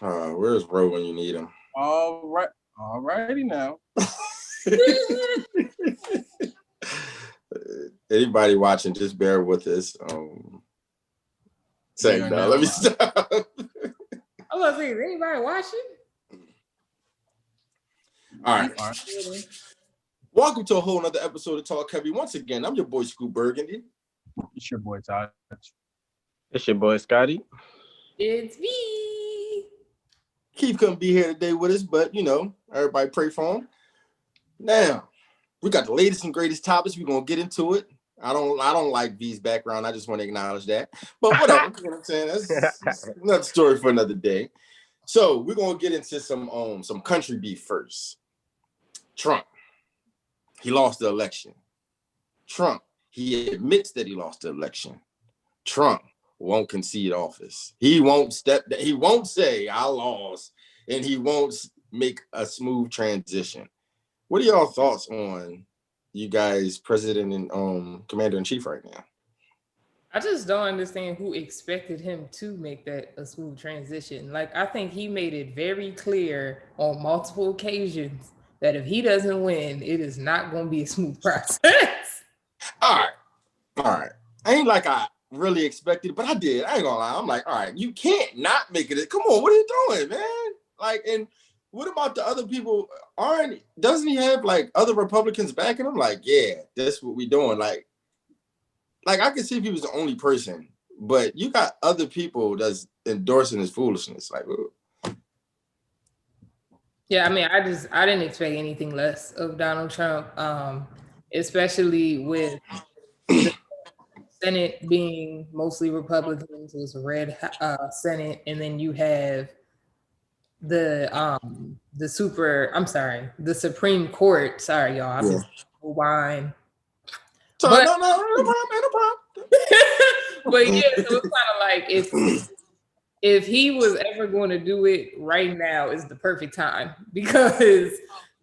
Where's Ro when you need him? All right. Alrighty now. Anybody watching, just bear with us. Say no. Let me stop. I was gonna say, is anybody watching? All right. Welcome to a whole nother episode of Talk Heavy. Once again, I'm your boy Scoop Burgundy. It's your boy Todd. It's your boy Scotty. It's me. Keith couldn't be here today with us, but everybody pray for him. Now, we got the latest and greatest topics. We're gonna get into it. I don't like V's background. I just want to acknowledge that. But whatever, you know what I'm saying? That's another story for another day. So we're gonna get into some country beef first. Trump, he lost the election. Trump, he admits that he lost the election. Trump won't concede office. He won't he won't say I lost, and he won't make a smooth transition. What are y'all thoughts on you guys, president and commander-in-chief right now? I just don't understand who expected him to make that a smooth transition. Like, I think he made it very clear on multiple occasions that if he doesn't win, it is not going to be a smooth process. All right. Ain't like I really expected, but I did. I ain't gonna lie. I'm like, all right, you can't not make it. Come on, what are you doing, man? Like, and what about the other people? Doesn't he have like other Republicans backing him? Like, yeah, that's what we doing. Like I could see if he was the only person, but you got other people that's endorsing his foolishness. Like, ooh. Yeah, I mean, I didn't expect anything less of Donald Trump, especially with the Senate being mostly Republicans. It was a red Senate, and then you have the Supreme Court. Sorry, y'all. I've been wine. Sorry, no problem. But yeah, so it's kind of like if he was ever going to do it right now is the perfect time, because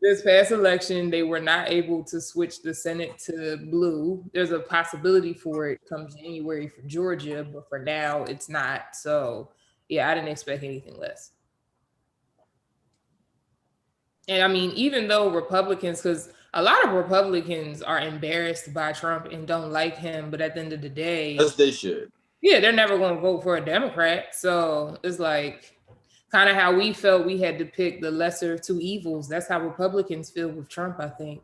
this past election, they were not able to switch the Senate to blue. There's a possibility for it come January for Georgia, but for now it's not. So yeah, I didn't expect anything less. And I mean, even though Republicans, because a lot of Republicans are embarrassed by Trump and don't like him, but at the end of the day, as they should. Yeah, they're never going to vote for a Democrat. So it's like kind of how we felt we had to pick the lesser of two evils. That's how Republicans feel with Trump, I think.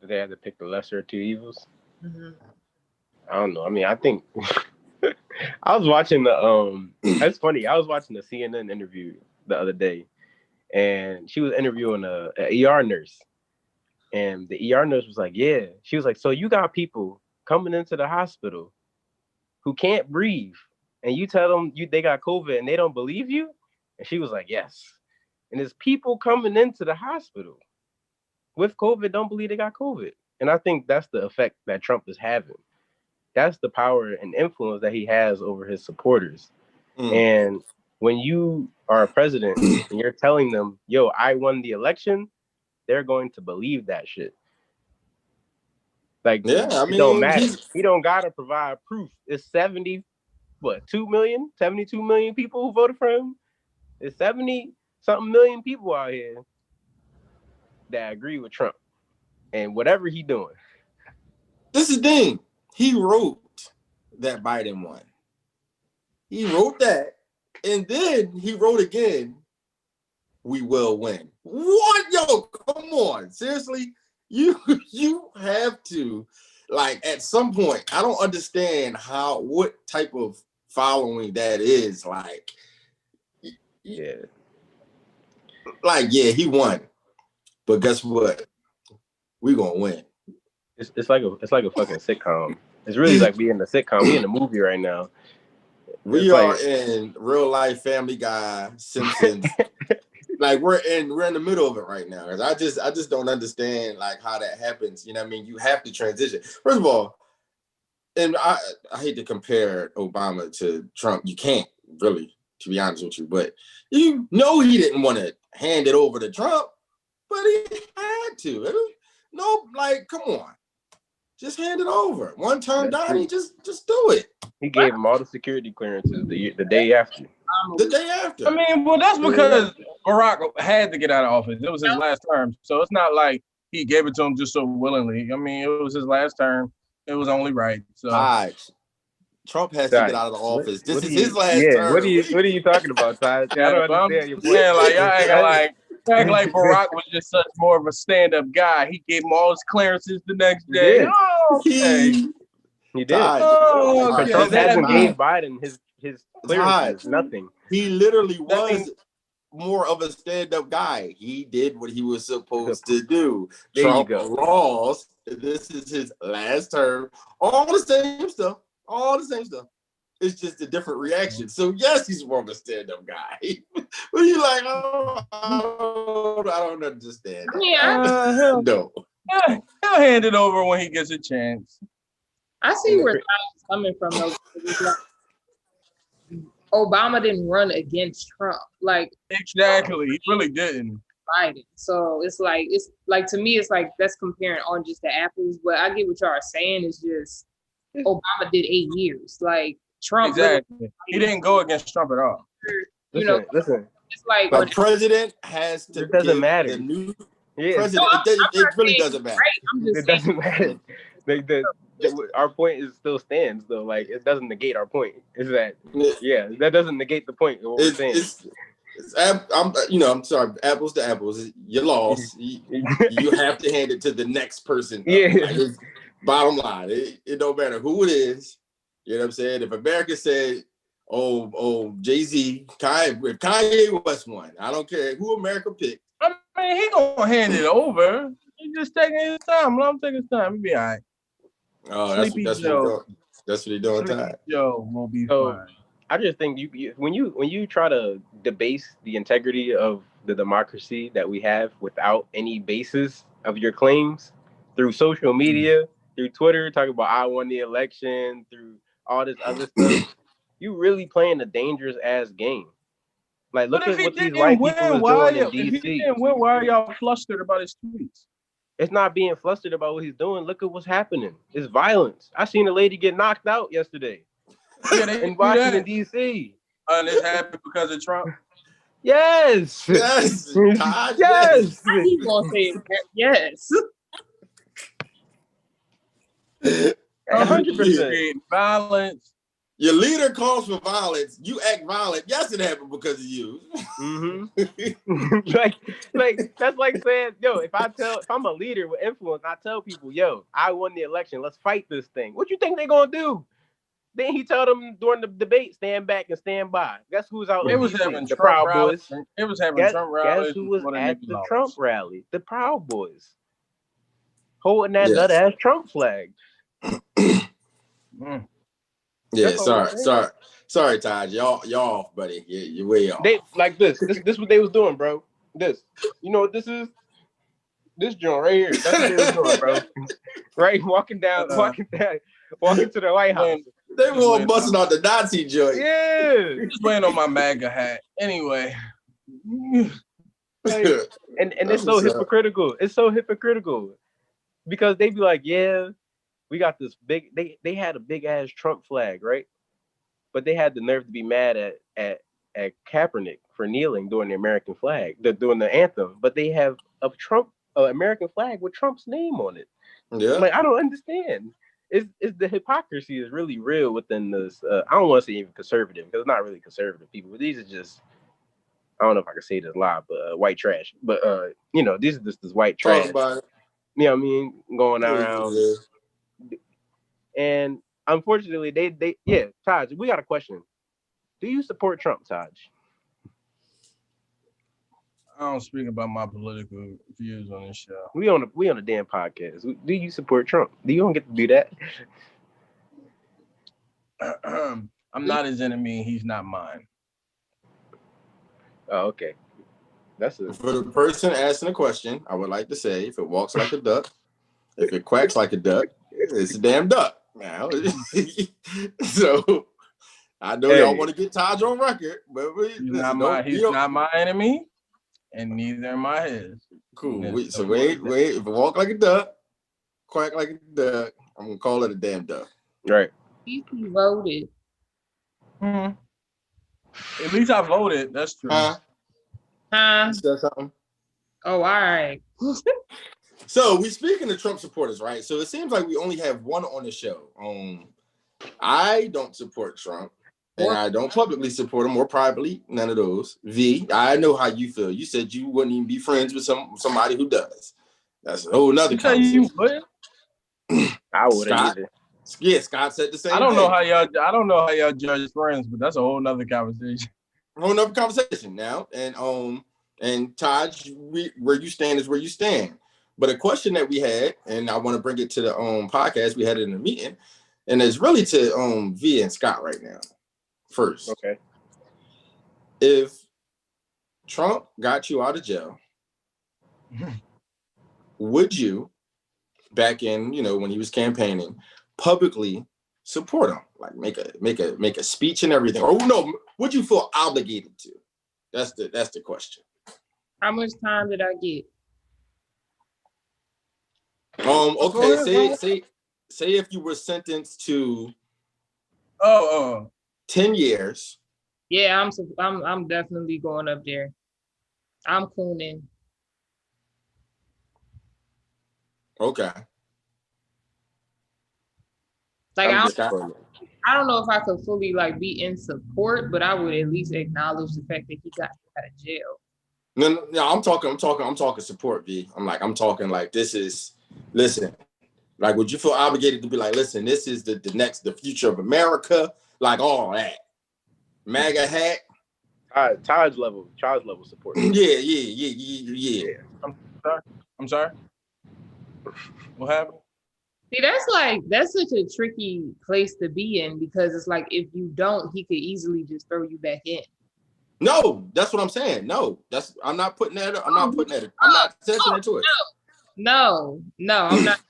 They had to pick the lesser of two evils? Mm-hmm. I don't know. I mean, I think I was watching that's funny. I was watching the CNN interview the other day, and she was interviewing a ER nurse. And the ER nurse was like, yeah. She was like, so you got people coming into the hospital who can't breathe, and you tell them they got COVID and they don't believe you? And she was like, yes. And there's people coming into the hospital with COVID don't believe they got COVID. And I think that's the effect that Trump is having. That's the power and influence that he has over his supporters. And when you are a president and you're telling them, yo, I won the election, they're going to believe that shit. Like, yeah, I mean, it don't matter. He don't gotta provide proof. It's 72 million people who voted for him. It's 70-something million people out here that agree with Trump and whatever he doing. This is the thing. He wrote that Biden won. He wrote that, and then he wrote again, we will win. What? Yo, come on. Seriously? You have to, like, at some point, I don't understand what type of following that is. Like, yeah. Like, yeah, he won. But guess what? We're gonna win. It's like a fucking sitcom. It's really like we in the sitcom. We in the movie right now. We are in real life Family Guy, Simpsons. Like we're in the middle of it right now. I just don't understand like how that happens. You know what I mean? You have to transition. First of all, and I hate to compare Obama to Trump. You can't really, to be honest with you, but you know he didn't want to hand it over to Trump, but he had to. No, like, come on. Just hand it over. One term, That's Donnie. Just do it. He gave him all the security clearances the day after. The day after. I mean, well, that's because Barack had to get out of office. It was his last term, so it's not like he gave it to him just so willingly. I mean, it was his last term. It was only right. So Trump has to get out of the office. This is his last term. What are you talking about, Ty? I don't understand your point. Like y'all acting like Barack was just such more of a stand-up guy. He gave him all his clearances the next day. He did. Oh, Trump hasn't gave Biden his clearances. Nothing. He literally was more of a stand-up guy. He did what he was supposed to do. There Trump you go. lost. This is his last term. All the same stuff. It's just a different reaction. So yes, he's more of a stand-up guy. But you like, I don't understand. No. He'll hand it over when he gets a chance. I see where Ty's coming from though. Obama didn't run against Trump. Like exactly, he really didn't. Biden. So it's like to me, it's like that's comparing oranges to apples. But I get what y'all are saying. It's just Obama did 8 years. Like Trump, exactly. He didn't go against Trump at all. Listen. It's like the president has to. It doesn't matter. The new president. It really doesn't matter. Right? It doesn't matter. Our point still stands though. Like it doesn't negate our point. Is that that doesn't negate the point of what we're saying. I'm sorry. Apples to apples. You lost. You have to hand it to the next person. Like, bottom line, it don't matter who it is. You know what I'm saying? If America said, "Oh, Jay-Z, if Kanye West won, I don't care who America picked." I mean, he gonna hand it over. He's just taking his time. Let him take his time. He'll be all right. Oh, that's what he doing. Time. Joe will be fine. I just think when you try to debase the integrity of the democracy that we have without any basis of your claims through social media, through Twitter, talking about I won the election, through all this other stuff, you really playing a dangerous ass game. Like look at what these white people was doing in DC. If he didn't win, why are y'all flustered about his tweets? It's not being flustered about what he's doing. Look at what's happening. It's violence. I seen a lady get knocked out yesterday in Washington, D.C. And it happened because of Trump? Yes. Yes. Yes. How you gonna say yes? 100%. Violence. Your leader calls for violence. You act violent. Yes, it happened because of you. like that's like saying, if I'm a leader with influence, I tell people, I won the election. Let's fight this thing. What you think they're gonna do? Then he told them during the debate, stand back and stand by. Guess who's out? It was having the Trump Proud rallies. Boys. It was having Trump rallies. Guess who was at the Trump rally? The Proud Boys, holding that nut ass Trump flag. Yeah, sorry, Taj. Y'all off, buddy. You're way off. They like this what they was doing, bro. This, you know what this is? This joint right here. That's what they was doing, bro. Right, walking to the White House. They were all busting out the Nazi joint. Yeah, just wearing on my MAGA hat. Anyway, and it's so hypocritical. It's so hypocritical because they be like, we got this big. They had a big ass Trump flag, right? But they had the nerve to be mad at Kaepernick for kneeling during the American flag, during the anthem. But they have a American flag with Trump's name on it. Yeah, like I don't understand. It's the hypocrisy is really real within this. I don't want to say even conservative because it's not really conservative people. But these are just, I don't know if I can say this live, but white trash. But these are just this white trash. You know what I mean? Going around. Yeah. And unfortunately, they Taj, we got a question. Do you support Trump, Taj? I don't speak about my political views on this show. We on a damn podcast. Do you support Trump? Do you don't get to do that? I'm not his enemy. He's not mine. Oh, okay. That's it. For the person asking the question, I would like to say, if it walks like a duck, if it quacks like a duck, it's a damn duck. Now, so I know y'all want to get Taj on record, but he's not my enemy. And neither am I his. Cool. If it walk like a duck, quack like a duck, I'm gonna call it a damn dub. Right. He voted. At least I voted. That's true. Huh? Huh? You said something? Oh, all right. So we speaking to Trump supporters, right? So it seems like we only have one on the show. I don't support Trump, and I don't publicly support him or privately. None of those. V, I know how you feel. You said you wouldn't even be friends with somebody who does. That's a whole nother You say you conversation. would? I wouldn't Scott? either. Yeah, Scott said the same. I don't know thing. how y'all judge friends, but that's a whole nother conversation. Whole nother conversation now. And Taj, where you stand is where you stand. But a question that we had, and I want to bring it to the podcast, we had it in the meeting, and it's really to V and Scott right now. First, Okay. If Trump got you out of jail, would you, back in when he was campaigning, publicly support him, like make a speech and everything, or no, would you feel obligated to? That's the question. How much time did I get? Okay, say if you were sentenced to 10 years. Yeah, I'm definitely going up there. I'm cooning. Okay. Like I don't know if I could fully like be in support, but I would at least acknowledge the fact that he got out of jail. No, I'm talking support, V. I'm talking like this is, listen, like would you feel obligated to be like, listen, this is the future of America, like all that. MAGA hat. Charge level support. Yeah. I'm sorry. What happened? See, that's such a tricky place to be in, because it's like if you don't, he could easily just throw you back in. No, that's what I'm saying. No, I'm not putting that. I'm not taking into it. No, I'm not.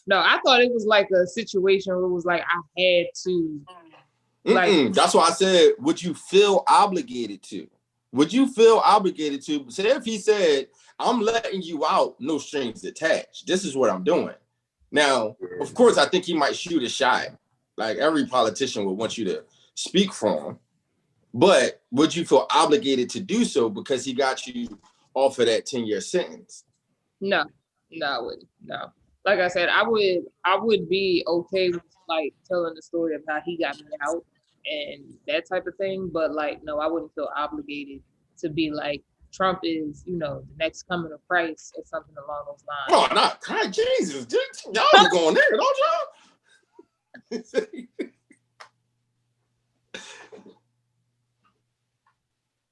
No, I thought it was like a situation where it was like I had to. That's why I said, would you feel obligated to? Would you feel obligated to? Say if he said, I'm letting you out, no strings attached. This is what I'm doing. Now, of course, I think he might shoot a shot. Like every politician would want you to speak for him. But would you feel obligated to do so because he got you off of that 10-year sentence? No, I wouldn't. No. Like I said, I would be okay with like telling the story of how he got me out and that type of thing. But like, no, I wouldn't feel obligated to be like, Trump is, the next coming of Christ or something along those lines. Oh, not Christ, Jesus. Y'all be going there, don't y'all?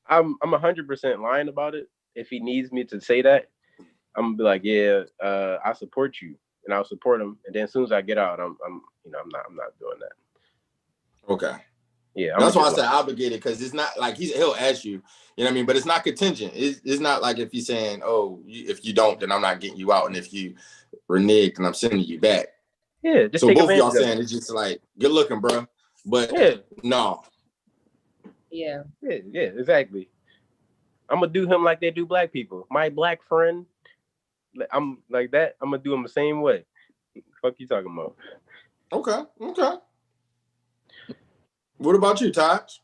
I'm 100% lying about it. If he needs me to say that, I'm gonna be like, yeah, I support you, and I'll support him. And then as soon as I get out, I'm not doing that. Okay. Yeah, that's why I said obligated, because it's not like he'll ask you, you know what I mean? But it's not contingent. It's not like if he's saying, oh, if you don't, then I'm not getting you out, and if you renege, then I'm sending you back. Yeah. Just so take both of y'all of saying it's just like, good looking, bro. But no. Yeah, exactly. I'm gonna do him like they do black people. My black friend, I'm like that. I'm gonna do him the same way. Fuck you talking about? Okay. What about you, Taj?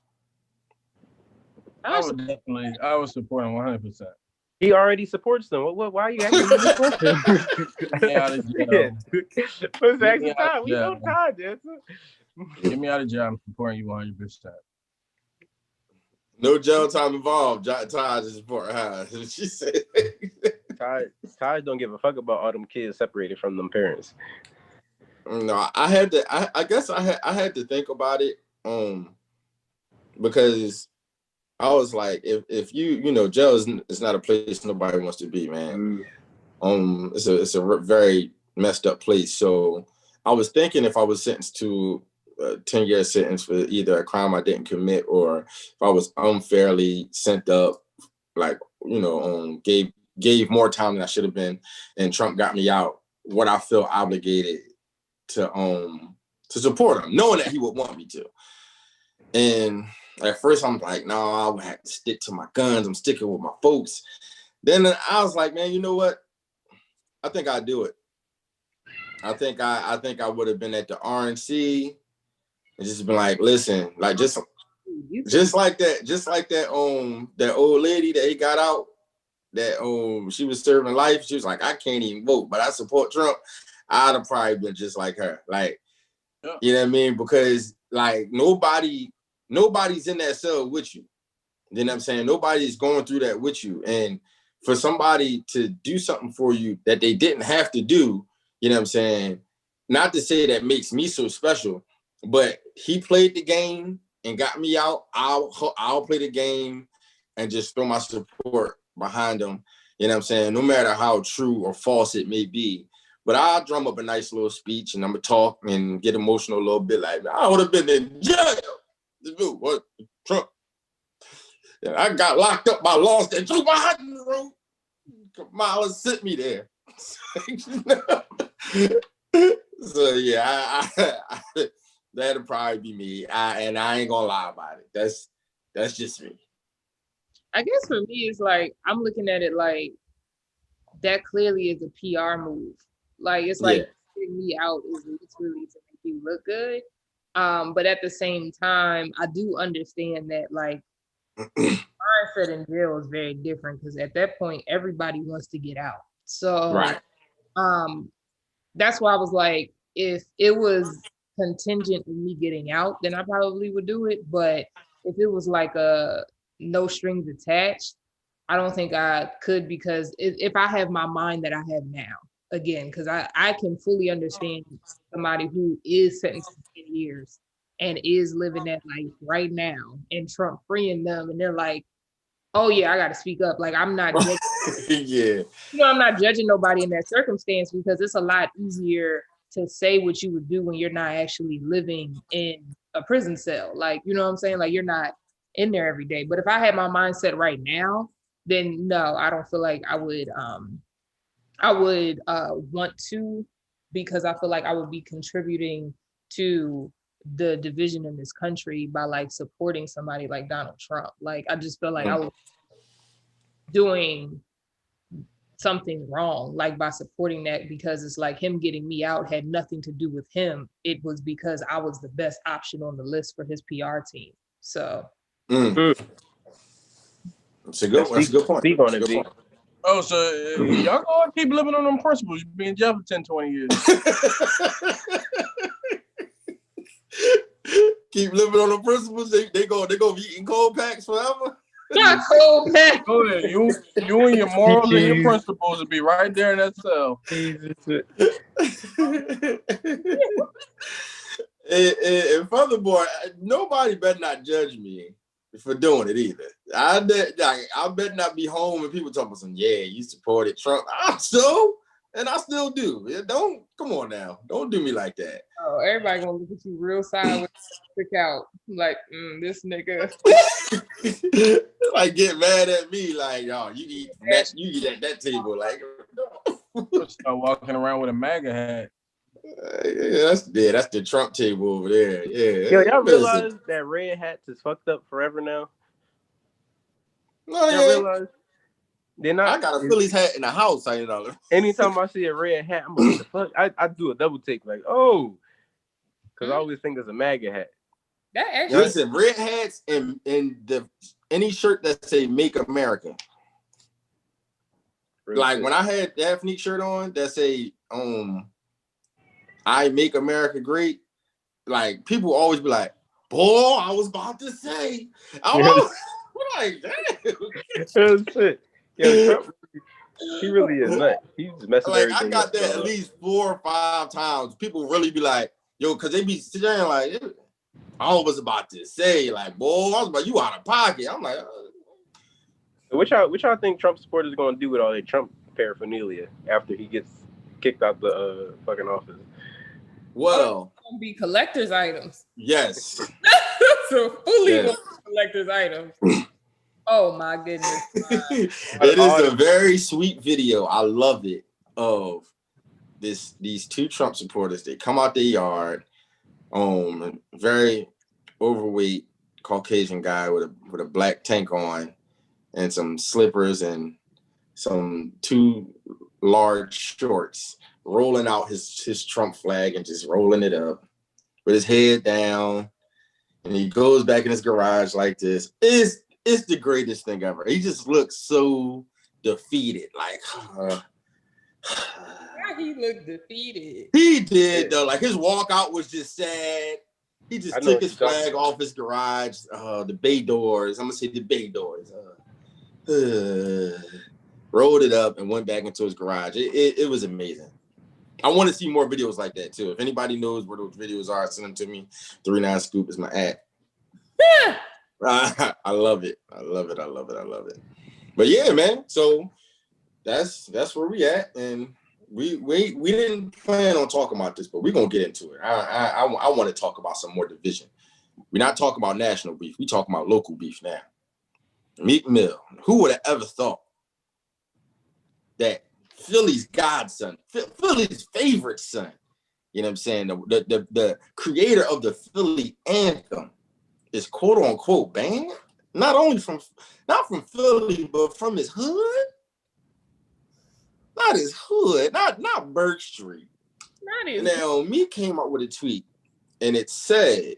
I would support him 100%. He already supports them. Why are you asking me this question? Get me out of jail. What's asking Todd? We know Todd, Jensen. Get me out of jail. I'm supporting you 100%. No jail time involved. Taj is supporting her. She said. Todd don't give a fuck about all them kids separated from them parents. No, I guess I had to think about it. Because I was like, if jail is not a place nobody wants to be, man. It's a very messed up place. So I was thinking if I was sentenced to a 10-year sentence for either a crime I didn't commit, or if I was unfairly sent up, like gave more time than I should have been, and Trump got me out, would I feel obligated to support him, knowing that he would want me to? And at first I'm like, no, I would have to stick to my guns. I'm sticking with my folks. Then I was like, man, you know what? I think I'll do it. I think I would have been at the RNC and just been like, listen, like just like that, that old lady that he got out, that she was serving life. She was like, I can't even vote, but I support Trump. I'd have probably been just like her. Like, you know what I mean? Because like nobody's in that cell with you. You know what I'm saying? Nobody's going through that with you. And for somebody to do something for you that they didn't have to do, you know what I'm saying? Not to say that makes me so special, but he played the game and got me out. I'll play the game and just throw my support behind him. You know what I'm saying? No matter how true or false it may be. But I'll drum up a nice little speech and I'm gonna talk and get emotional a little bit. Like, I would have been in jail. What Trump? I got locked up by laws that drew my heart in the road. Kamala sent me there. So yeah, that'd probably be me. And I ain't gonna lie about it. That's just me. I guess for me, it's like I'm looking at it like that clearly is a PR move. Like it's like getting me out is literally to make you look good. But at the same time, I do understand that like mindset in jail is very different because at that point everybody wants to get out. So right. That's why I was like, if it was contingent on me getting out, then I probably would do it. But if it was like a no strings attached, I don't think I could because if I have my mind that I have now, again, because I can fully understand somebody who is sentenced to 10 years and is living that life right now and Trump freeing them and they're like, oh yeah, I got to speak up. Like I'm not judging, yeah. I'm not judging nobody in that circumstance because it's a lot easier to say what you would do when you're not actually living in a prison cell. Like, you know what I'm saying? Like you're not in there every day. But if I had my mindset right now, then no, I don't feel like I would want to because I feel like I would be contributing to the division in this country by like supporting somebody like Donald Trump. Like I just feel like I was doing something wrong, like by supporting that because it's like him getting me out had nothing to do with him. It was because I was the best option on the list for his PR team. So that's a good point. Speak on it, B. Oh, so y'all gonna keep living on them principles. You've been in jail for 10, 20 years. Keep living on the principles. They gonna be eating cold packs forever. not cold pack. Go ahead. You and your morals and your principles will be right there in that cell. And furthermore, nobody better not judge me for doing it either. I better not be home and people talking about some, yeah, you supported Trump. I still do. Don't come on now. Don't do me like that. Oh, everybody gonna look at you real sideways, stick out like this nigga. Like get mad at me, like you eat at that table, like Start walking around with a MAGA hat. That's the Trump table over there. Yeah. Yo, y'all realize that red hats is fucked up forever now? No, y'all realize? They're not. I got a Phillies hat in the house. Anytime I see a red hat, I'm like, what the fuck? I do a double take, like, oh, because I always think it's a MAGA hat. That actually, listen, red hats and any shirt that say "Make America." Like when I had the Daphne shirt on that say "I make America great," like people always be like, "Boy, I was about to say," like, damn. Shit. Yo, Trump, he really is nuts. He's messing like everything I got up, that at least 4 or 5 times. People really be like, "Yo," because they be staring like, I was about to say, like, boy, I was about you out of pocket. I'm like, What y'all think Trump supporters going to do with all that Trump paraphernalia after he gets kicked out the fucking office? Well, it's gonna be collector's items. Yes. So fully collector's items. Oh my goodness. It is a very sweet video. I love it of these 2 Trump supporters. They come out their yard, very overweight Caucasian guy with a black tank on and some slippers and some 2 large shorts, rolling out his Trump flag and just rolling it up with his head down. And he goes back in his garage like this. It's the greatest thing ever. He just looks so defeated. Like, he looked defeated. He did, though. Like, his walkout was just sad. He just took his flag off his garage, the bay doors. I'm going to say the bay doors. Rolled it up and went back into his garage. It was amazing. I want to see more videos like that, too. If anybody knows where those videos are, send them to me. 39 Scoop is my ad. I love it. I love it. I love it. I love it. But yeah, man. So that's where we at. And we didn't plan on talking about this, but we're gonna get into it. I want to talk about some more division. We're not talking about national beef. We're talking about local beef now. Meek Mill. Who would have ever thought that Philly's godson, Philly's favorite son, you know what I'm saying, the creator of the Philly anthem is quote unquote banned? Not from Philly, but from his hood? Not his hood, not Burke Street. Not his Now, Meek came up with a tweet and it said,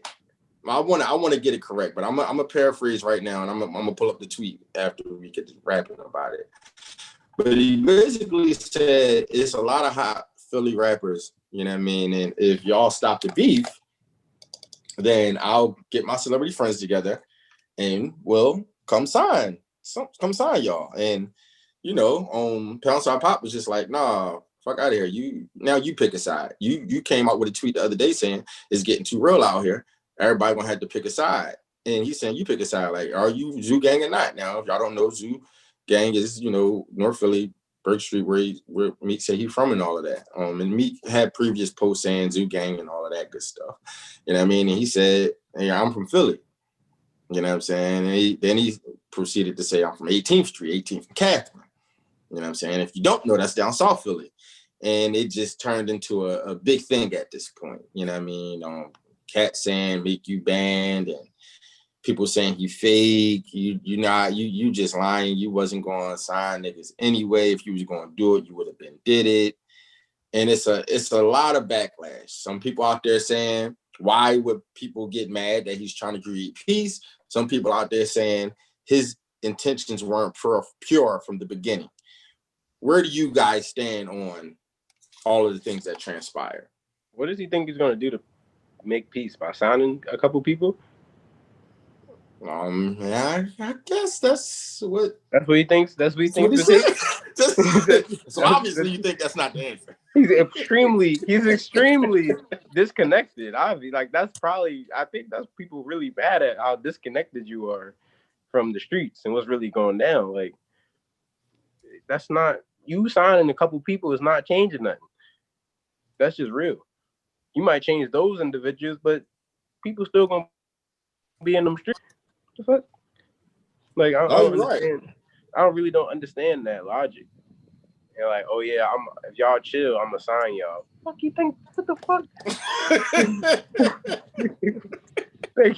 I want to get it correct, but I'm gonna paraphrase right now, and I'm gonna pull up the tweet after we get to rapping about it. But he basically said it's a lot of hot Philly rappers, you know what I mean? And if y'all stop the beef, then I'll get my celebrity friends together and we'll come sign y'all. And you know, Pound Side Pop was just like, nah, fuck out of here. You pick a side. You came out with a tweet the other day saying it's getting too real out here. Everybody gonna have to pick a side. And he's saying you pick a side. Like, are you Zoo Gang or not? Now, if y'all don't know, Zoo Gang is, you know, North Philly, Burke Street, where Meek said he's from and all of that. And Meek had previous posts saying Zoo Gang and all of that good stuff. You know what I mean? And he said, hey, I'm from Philly. You know what I'm saying? And then he proceeded to say, I'm from 18th Street, 18th and Catherine. You know what I'm saying? If you don't know, that's down South Philly. And it just turned into a big thing at this point. You know what I mean? Cat saying, Meek, you banned, and people saying he fake, you just lying. You wasn't going to sign niggas anyway. If you was going to do it, you would have been did it. And it's a lot of backlash. Some people out there saying, why would people get mad that he's trying to create peace? Some people out there saying his intentions weren't pure from the beginning. Where do you guys stand on all of the things that transpire? What does he think he's going to do to make peace? By signing a couple people? I guess that's what he thinks. That's what he thinks. So obviously, you think that's not the answer. He's extremely disconnected. Obviously, like I think that's people really bad at how disconnected you are from the streets and what's really going down. Like, that's not, you signing a couple people is not changing nothing. That's just real. You might change those individuals, but people still gonna be in them streets. The fuck? Like, I don't understand. Right. I really don't understand that logic. And like, oh yeah, if y'all chill, I'm gonna sign y'all. Fuck you think? What the fuck? Like,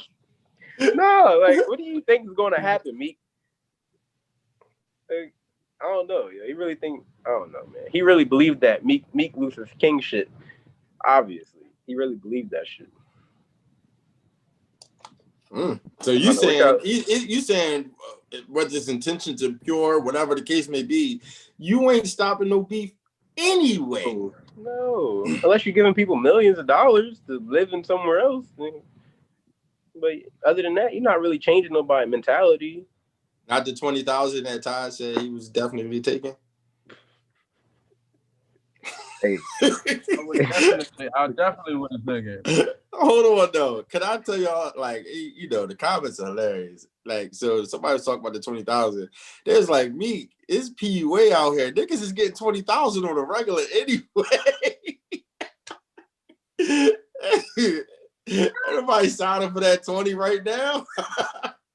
no, like, what do you think is gonna happen, Meek? Like, I don't know. He really think, I don't know, man. He really believed that Meek Luther King shit. Obviously, he really believed that shit. So you saying whether his intentions are pure, whatever the case may be, you ain't stopping no beef anyway. No, unless you're giving people millions of dollars to live in somewhere else. But other than that, you're not really changing nobody's mentality. Not the 20,000 that Ty said he was definitely taking. Hey, I definitely would have taken it. Hold on though. Can I tell y'all, like, you know, the comments are hilarious. Like, so somebody was talking about the 20,000. There's like, Meek, it's PUA out here. Niggas is getting 20,000 on a regular anyway. Everybody signing for that 20 right now.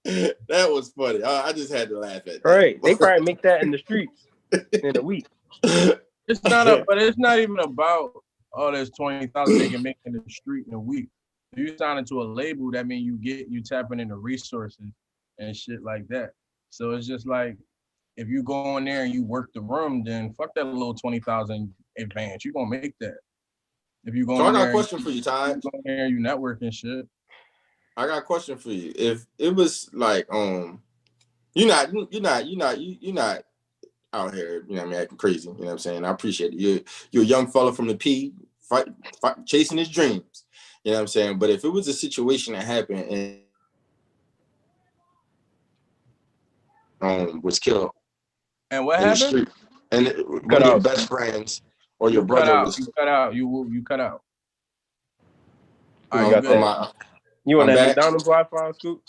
That was funny. I just had to laugh at that. Right. They probably make that in the streets in a week. It's not even about this 20,000 they can make in the street in a week. If you sign into a label, that means you tapping into resources and shit like that. So it's just like, if you go in there and you work the room, then fuck that little 20,000 advance. You gonna make that. If you go So I in got a there, question for you, Ty. you go in there, you network and shit. I got a question for you. If it was like, you're not out here, you know what I mean, acting crazy. You know what I'm saying? I appreciate it. You're a young fella from the P, fight, chasing his dreams. You know what I'm saying? But if it was a situation that happened and was killed And what in the happened? street, and one of your best friends or your brother was you cut out. You cut out. You got that? You on that back? McDonald's Wi-Fi, Scoop?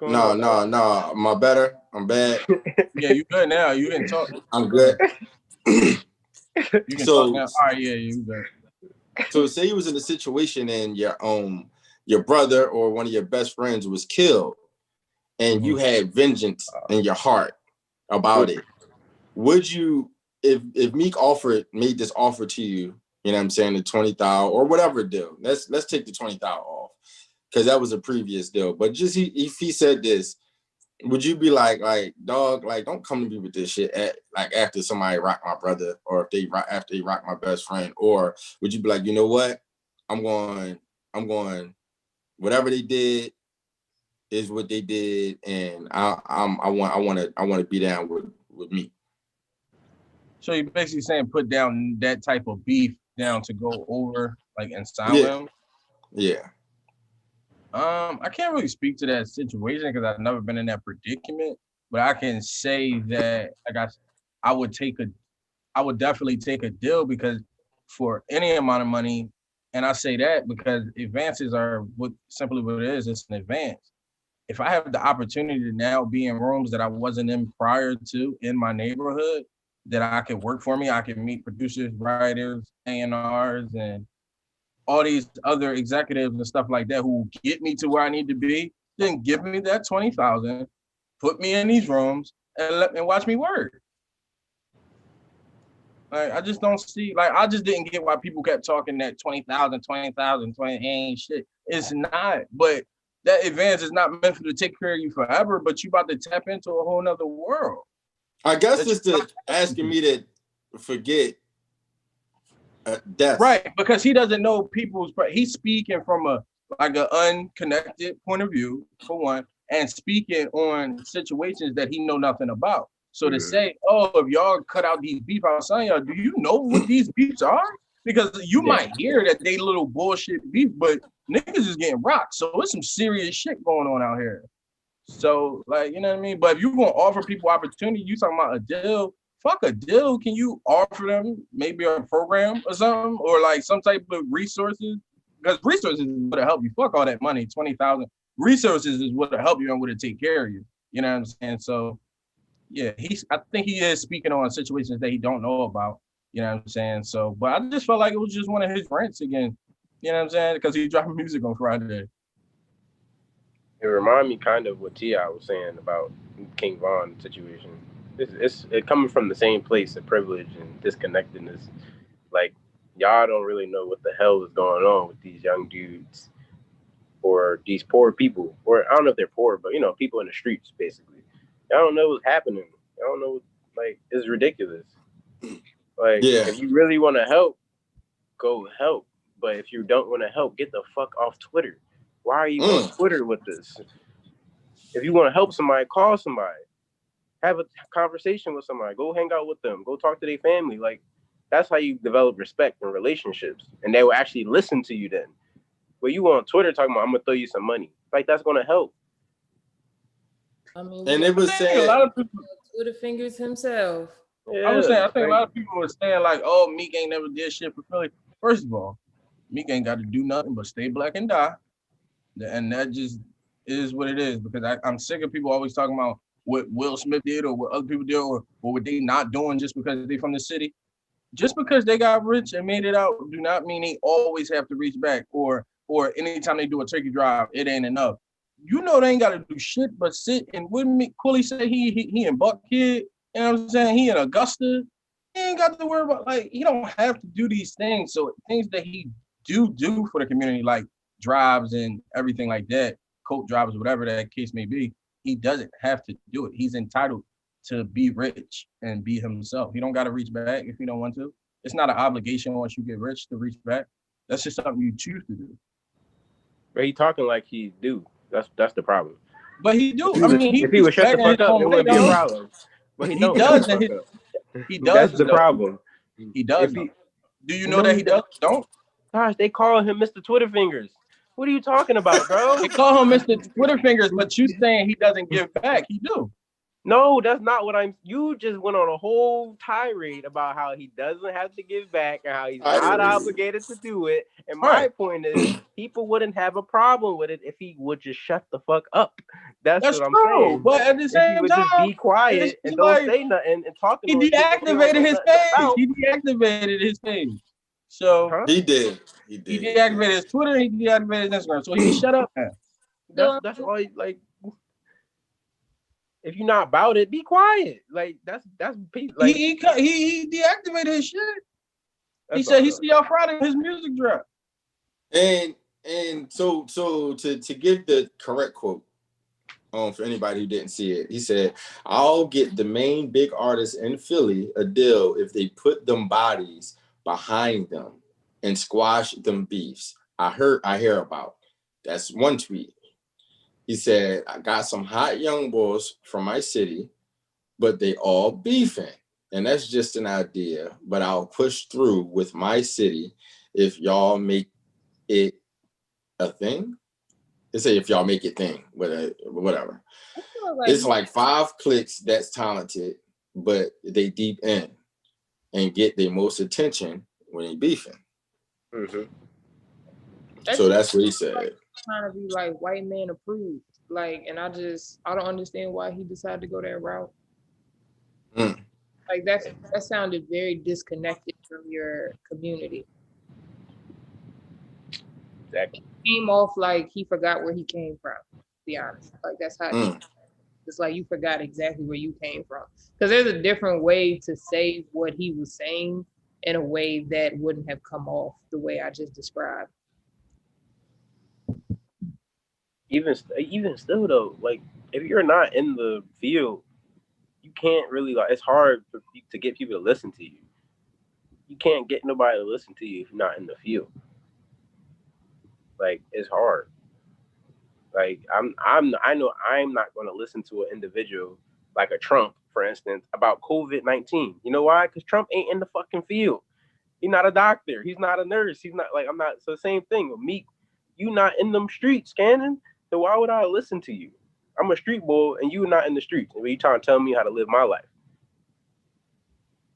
No, I'm better. I'm bad. Yeah, you good now. You didn't talk. I'm good. You can talk now. All right, yeah, you good. So say you was in a situation and your brother or one of your best friends was killed, and you had vengeance in your heart about it. Would you, if Meek made this offer to you, you know what I'm saying, the 20,000 or whatever deal? Let's take the 20,000 off because that was a previous deal. But just if he said this, would you be like dog, like don't come to me with this shit after somebody rock my brother or after they rock my best friend? Or would you be like, you know what, I'm going whatever they did is what they did, and I want to be down with me. So you're basically saying put down that type of beef down to go over like inside him. Yeah. I can't really speak to that situation because I've never been in that predicament, but I can say that I would definitely take a deal because for any amount of money, and I say that because advances are simply what it is. It's an advance. If I have the opportunity to now be in rooms that I wasn't in prior to in my neighborhood, that I can work for me, I can meet producers, writers, A&Rs, and all these other executives and stuff like that who get me to where I need to be, then give me that 20,000, put me in these rooms and watch me work. Like, I just don't see, like, I just didn't get why people kept talking that 20,000, 20 ain't shit. It's not, but that advance is not meant to take care of you forever, but you about to tap into a whole nother world. I guess it's asking me to forget death. Right, because he doesn't know he's speaking from an unconnected point of view, for one, and speaking on situations that he know nothing about. So to say, oh, if y'all cut out these beef outside y'all, do you know what these beefs are? Because you might hear that they little bullshit beef, but niggas is getting rocked. So it's some serious shit going on out here. So, like, you know what I mean? But if you're going to offer people opportunity, you talking about a deal, fuck a deal. Can you offer them maybe a program or something? Or like some type of resources? Because resources is what will help you. Fuck all that money, 20,000. Resources is what will help you and what will take care of you. You know what I'm saying? So, yeah, I think he is speaking on situations that he don't know about. You know what I'm saying? So, but I just felt like it was just one of his rants again. You know what I'm saying? Because he's dropping music on Friday. It reminded me kind of what T.I. was saying about King Von situation. It's coming from the same place of privilege and disconnectedness. Like, y'all don't really know what the hell is going on with these young dudes or these poor people. Or I don't know if they're poor, but, you know, people in the streets, basically. Y'all don't know what's happening. Y'all don't know, like, it's ridiculous. Like, if you really want to help, go help. But if you don't want to help, get the fuck off Twitter. Why are you on Twitter with this? If you want to help somebody, call somebody. Have a conversation with somebody. Go hang out with them. Go talk to their family. Like, that's how you develop respect in relationships. And they will actually listen to you then. But you on Twitter talking about, I'm going to throw you some money. Like, that's going to help. I mean, and it was saying a lot of people Twitter fingers himself. Yeah, I was saying, I think a lot of people were saying like, oh, Meek ain't never did shit for Philly. First of all, Meek ain't got to do nothing but stay black and die. And that just is what it is, because I'm sick of people always talking about what Will Smith did or what other people did or what they not doing just because they from the city. Just because they got rich and made it out do not mean they always have to reach back or anytime they do a turkey drive, it ain't enough. You know they ain't got to do shit but sit and wouldn't Meek Cooley say he in Buckhead, you know what I'm saying? He in Augusta. He ain't got to worry about, like, he don't have to do these things. So things that he do for the community, like drives and everything like that, coat drives, whatever that case may be, he doesn't have to do it. He's entitled to be rich and be himself. He don't got to reach back if he don't want to. It's not an obligation once you get rich to reach back. That's just something you choose to do. But he talking like he do. That's the problem. But he do. I mean, he if he would shut the fuck up, it wouldn't be a problem. But he don't. does. He does. That's the problem. He does. Do you know that he does? Don't. Gosh, they call him Mr. Twitter Fingers. What are you talking about, bro? They call him Mr. Twitter Fingers, but you saying he doesn't give back. He do. No, that's not what you just went on a whole tirade about how he doesn't have to give back and how he's not obligated to do it. And my point is, people wouldn't have a problem with it if he would just shut the fuck up. That's what I'm saying. But at the same time, just be quiet and don't say nothing and talk. He deactivated his page. He deactivated his page. So he did. He deactivated his Twitter. He deactivated his Instagram. So he shut up now. That's all. Like, if you're not about it, be quiet. Like that's like he deactivated his shit. He said he see y'all Friday his music drop. And so to give the correct quote for anybody who didn't see it, he said, "I'll get the main big artists in Philly a deal if they put them bodies behind them and squash them beefs I hear about." That's one tweet. He said, "I got some hot young boys from my city, but they all beefing. And that's just an idea, but I'll push through with my city if y'all make it a thing." They say if y'all make it thing, whatever. It's like 5 clicks that's talented, but they deep in and get their most attention when they beefing. Mm-hmm. So that's what he said. Trying to be like white man approved, like, and I don't understand why he decided to go that route. Like that sounded very disconnected from your community. Exactly. It came off like he forgot where he came from. To be honest, like that's how it's like you forgot exactly where you came from. Because there's a different way to say what he was saying in a way that wouldn't have come off the way I just described. Even still though, like if you're not in the field, you can't really it's hard to get people to listen to you. You can't get nobody to listen to you if you're not in the field. Like it's hard. Like I know I'm not going to listen to an individual like a Trump, for instance, about COVID-19. You know why? Because Trump ain't in the fucking field. He's not a doctor. He's not a nurse. He's not I'm not. So same thing with Meek. You not in them streets, Cannon. So why would I listen to you? I'm a street boy and you not in the streets. And you trying to tell me how to live my life.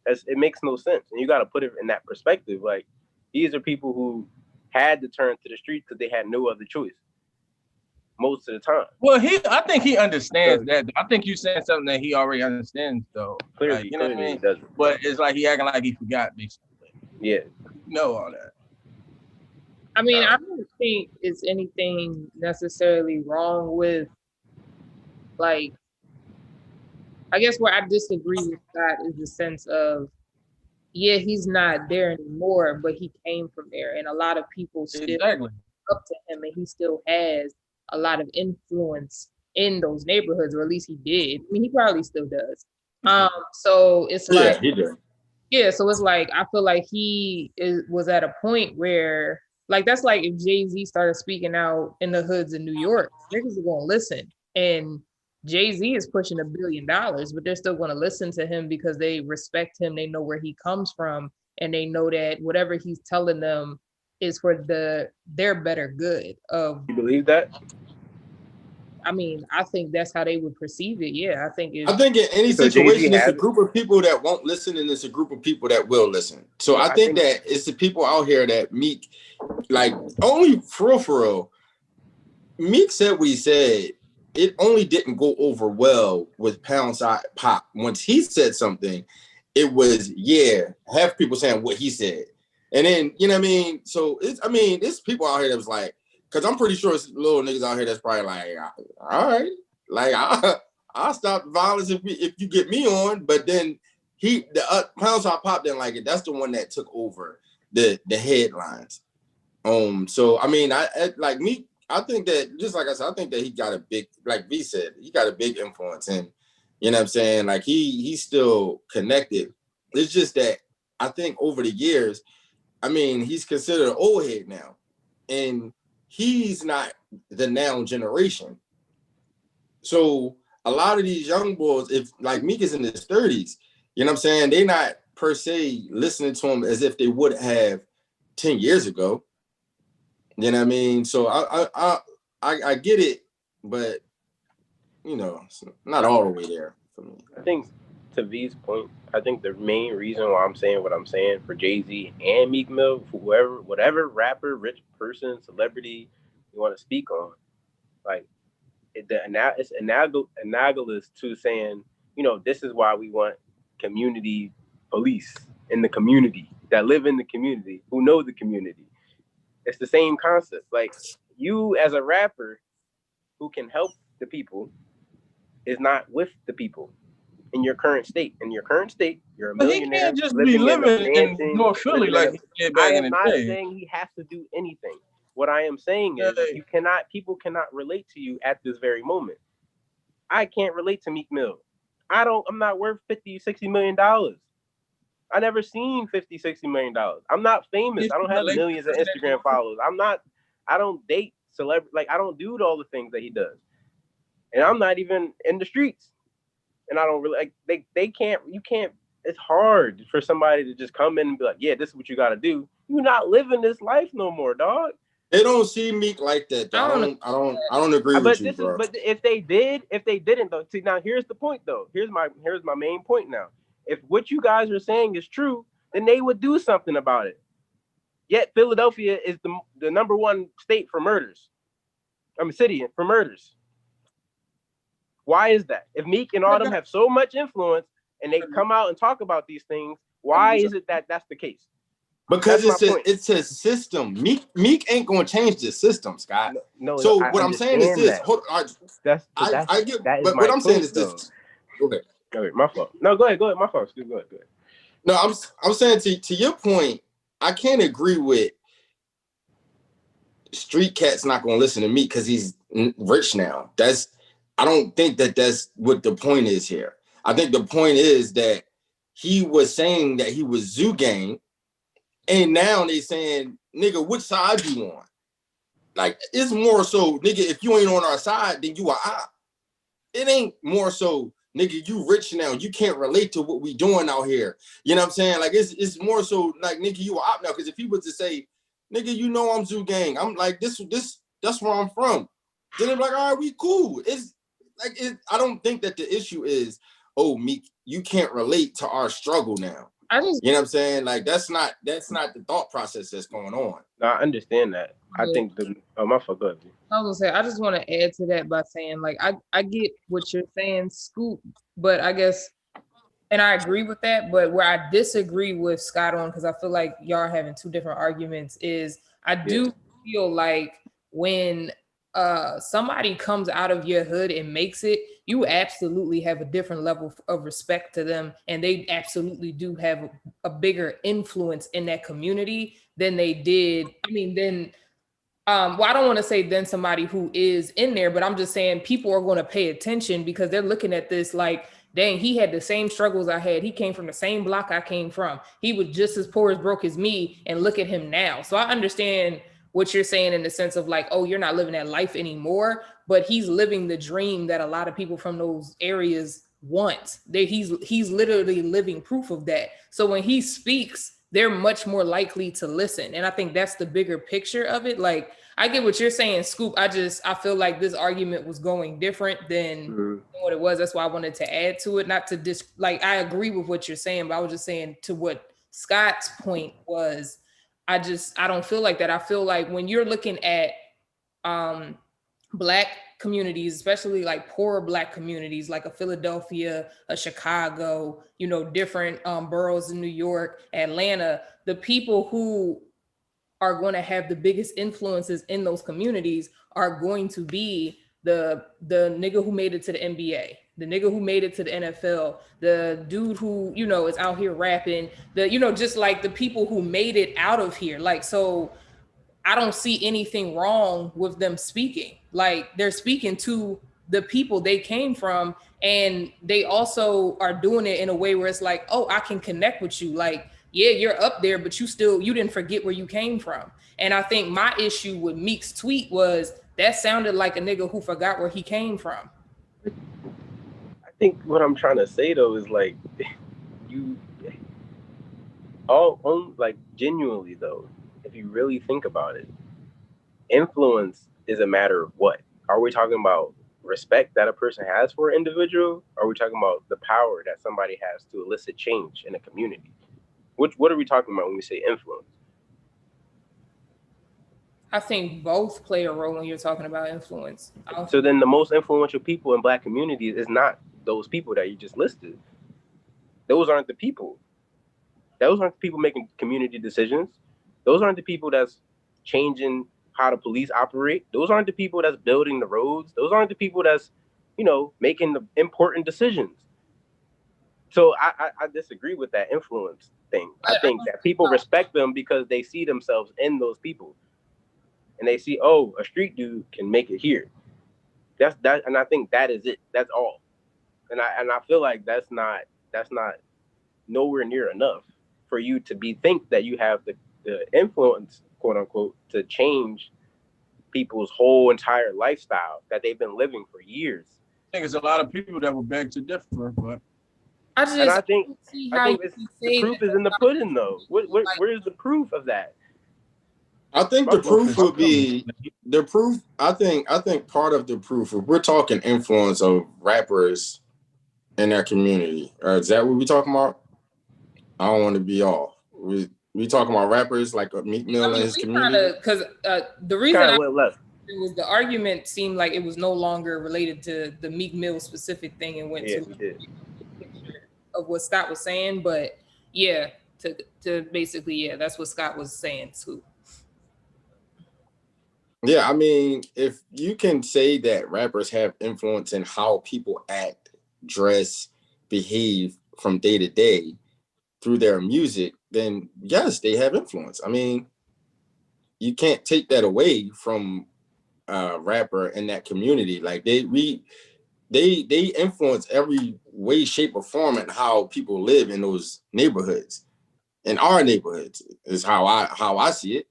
It makes no sense. And you got to put it in that perspective. Like, these are people who had to turn to the streets because they had no other choice most of the time. Well, I think he understands that. I think you saying something that he already understands, though. Clearly, like, you know what I mean? Doesn't. But it's like he acting like he forgot, basically. Yeah. You know all that. I mean, I don't think it's anything necessarily wrong with, like, I guess where I disagree with that is the sense of, yeah, he's not there anymore, but he came from there. And a lot of people still look up to him, and he still has a lot of influence in those neighborhoods, or at least he did. I mean, he probably still does. So it's like, he did. Yeah, so it's like, I feel like was at a point where, like, that's like if Jay-Z started speaking out in the hoods in New York, niggas are going to listen. And Jay-Z is pushing $1 billion, but they're still going to listen to him because they respect him. They know where he comes from, and they know that whatever he's telling them is for their better good. You believe that? I mean, I think that's how they would perceive it. Yeah, I think in any situation, it's a group of people that won't listen, and it's a group of people that will listen. So I think that it's the people out here that Meek, like, only for real, Meek said what he said. It only didn't go over well with Pound Side Pop. Once he said something, it was, half people saying what he said. And then, you know what I mean? So, it's people out here that was like, because I'm pretty sure it's little niggas out here that's probably like, all right, like, I'll stop the violence if you get me on. But then Pound Side Pop didn't like it. That's the one that took over the headlines. So, I mean, I like Meek, I think that, just like I said, I think that he got a big, like V said, he got a big influence. And You know what I'm saying? Like he's still connected. It's just that I think over the years, I mean, he's considered an old head now, and he's not the now generation. So a lot of these young boys, if like Meek is in his 30s, you know what I'm saying? They're not per se listening to him as if they would have 10 years ago. You know what I mean? So I get it, but you know, it's not all the way there for me. I think to V's point, I think the main reason why I'm saying what I'm saying for Jay-Z and Meek Mill, for whoever, whatever rapper, rich person, celebrity you want to speak on, like it's analogous to saying, you know, this is why we want community police in the community that live in the community, who know the community. It's the same concept. Like you as a rapper who can help the people is not with the people in your current state. In your current state, you're a But he millionaire. can't just be living in North Philly like he did back in the day. I am not saying he has to do anything. What I am saying is people cannot relate to you at this very moment. I can't relate to Meek Mill. I'm not worth $50-60 million. I never seen $50-60 million. I'm not famous. I don't have millions of Instagram followers. I don't date celebrity. Like I don't do all the things that he does. And I'm not even in the streets. And I don't really like they can't, you can't, it's hard for somebody to just come in and be like, yeah, this is what you gotta do. You're not living this life no more, dog. They don't see Meek like that. Though. I don't agree with you, bro. But if they didn't though, see now here's the point though. Here's my main point now. If what you guys are saying is true, then they would do something about it. Yet Philadelphia is the number one state for murders. City for murders. Why is that? If Meek and Autumn have so much influence and they come out and talk about these things, why is it that that's the case? Because it's a system. Meek ain't gonna change the system, Scott. No. So what I'm saying is this. I get. But what I'm saying is this. Okay. My fault. No, go ahead. My fault. Go ahead. No, I'm saying to your point, I can't agree with street cats not gonna listen to Meek because he's rich now. I don't think that's what the point is here. I think the point is that he was saying that he was Zoo Gang, and now they saying, nigga, which side you on? Like, it's more so, nigga, if you ain't on our side, then you are out. It ain't more so, nigga, you rich now. You can't relate to what we doing out here. You know what I'm saying? Like, it's more so, like, nigga, you are out now. Because if he was to say, nigga, you know I'm Zoo Gang. I'm like, that's where I'm from. Then they're like, all right, we cool. I don't think that the issue is, oh, Meek, you can't relate to our struggle now. You know what I'm saying? Like that's not the thought process that's going on. No, I understand that. I think my fault. Go ahead. I was gonna say I just want to add to that by saying like I get what you're saying, Scoop, but I guess and I agree with that, but where I disagree with Scott on, because I feel like y'all are having two different arguments, is I do feel like when somebody comes out of your hood and makes it, you absolutely have a different level of respect to them, and they absolutely do have a bigger influence in that community than they did. I mean, well, I don't want to say then somebody who is in there, but I'm just saying people are going to pay attention because they're looking at this like, dang, he had the same struggles I had. He came from the same block I came from. He was just as poor as broke as me, and look at him now. So I understand what you're saying in the sense of like, oh, you're not living that life anymore, but he's living the dream that a lot of people from those areas want. He's literally living proof of that. So when he speaks, they're much more likely to listen. And I think that's the bigger picture of it. Like, I get what you're saying, Scoop. I feel like this argument was going different than what it was. That's why I wanted to add to it. Not to I agree with what you're saying, but I was just saying to what Scott's point was, I don't feel like that. I feel like when you're looking at Black communities, especially like poorer Black communities, like a Philadelphia, a Chicago, different boroughs in New York, Atlanta, the people who are going to have the biggest influences in those communities are going to be the nigga who made it to the NBA, the nigga who made it to the NFL, the dude who, is out here rapping, just like the people who made it out of here. Like, so I don't see anything wrong with them speaking. Like, they're speaking to the people they came from, and they also are doing it in a way where it's like, oh, I can connect with you. Like, yeah, you're up there, but you didn't forget where you came from. And I think my issue with Meek's tweet was that sounded like a nigga who forgot where he came from. I think what I'm trying to say though is like, you all on like genuinely though, if you really think about it, influence is a matter of what? Are we talking about respect that a person has for an individual? Or are we talking about the power that somebody has to elicit change in a community? What are we talking about when we say influence? I think both play a role when you're talking about influence. So then the most influential people in Black communities is not those people that you just listed. Those aren't the people. Those aren't the people making community decisions. Those aren't the people that's changing how the police operate. Those aren't the people that's building the roads. Those aren't the people that's, making the important decisions. So I disagree with that influence thing. I think that people respect them because they see themselves in those people. And they see, oh, a street dude can make it here. That's that, and I think that is it. That's all. And I feel like that's not nowhere near enough for you to think that you have the influence, quote unquote, to change people's whole entire lifestyle that they've been living for years. I think there's a lot of people that would beg to differ, but I think the proof is in the pudding, though. Where's the proof of that? I think the proof would be the proof. I think part of the proof, if we're talking influence of rappers in their community, is that what we're talking about? I don't want to be off. We talking about rappers like Meek Mill and his community. Because the reason was the argument seemed like it was no longer related to the Meek Mill specific thing and went to the picture of what Scott was saying. But yeah, to basically, that's what Scott was saying too. Yeah, I mean, if you can say that rappers have influence in how people act, dress, behave from day to day through their music, then yes, they have influence. I mean, you can't take that away from a rapper in that community. Like they influence every way, shape, or form in how people live in those neighborhoods. In our neighborhoods is how I see it.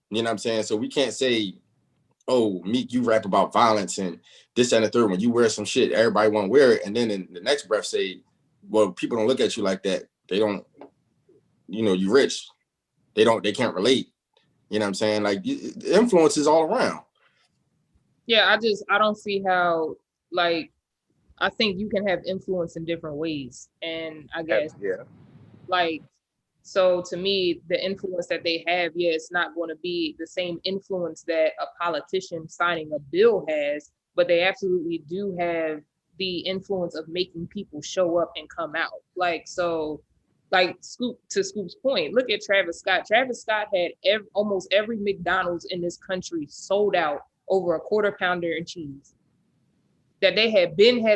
You know what I'm saying? So we can't say, oh, Meek, you rap about violence and this and the third one. You wear some shit, everybody want to wear it. And then in the next breath say, well, people don't look at you like that. They don't, you rich. They can't relate. You know what I'm saying? Like influence is all around. Yeah, I don't see how, like, I think you can have influence in different ways. And I guess, like, so to me, the influence that they have, it's not going to be the same influence that a politician signing a bill has, but they absolutely do have the influence of making people show up and come out. Like, so, like Scoop's point, look at Travis Scott. Travis Scott had almost every McDonald's in this country sold out over a quarter pounder and cheese that they had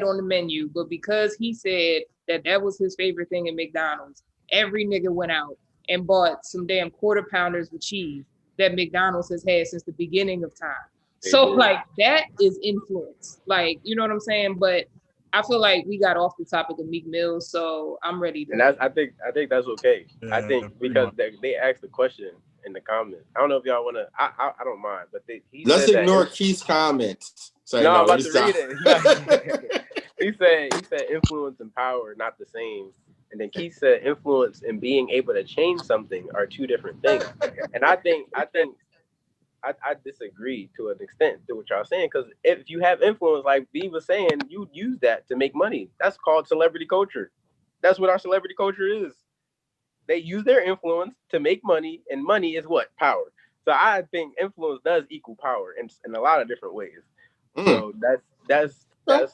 on the menu, but because he said that was his favorite thing at McDonald's, every nigga went out and bought some damn quarter pounders with cheese that McDonald's has had since the beginning of time. So like that is influence. Like, you know what I'm saying? But I feel like we got off the topic of Meek Mill, so I'm ready to. And I think that's okay. I think because they asked the question in the comments. I don't know if y'all want to. I don't mind, but let's ignore Keith's comments. No, I'm about to read it. He said influence and power not the same. And then Keith said influence and being able to change something are two different things. And I disagree to an extent to what y'all saying, because if you have influence, like B was saying, you use that to make money. That's called celebrity culture. That's what our celebrity culture is. They use their influence to make money, and money is what? Power. So I think influence does equal power in a lot of different ways. So that's I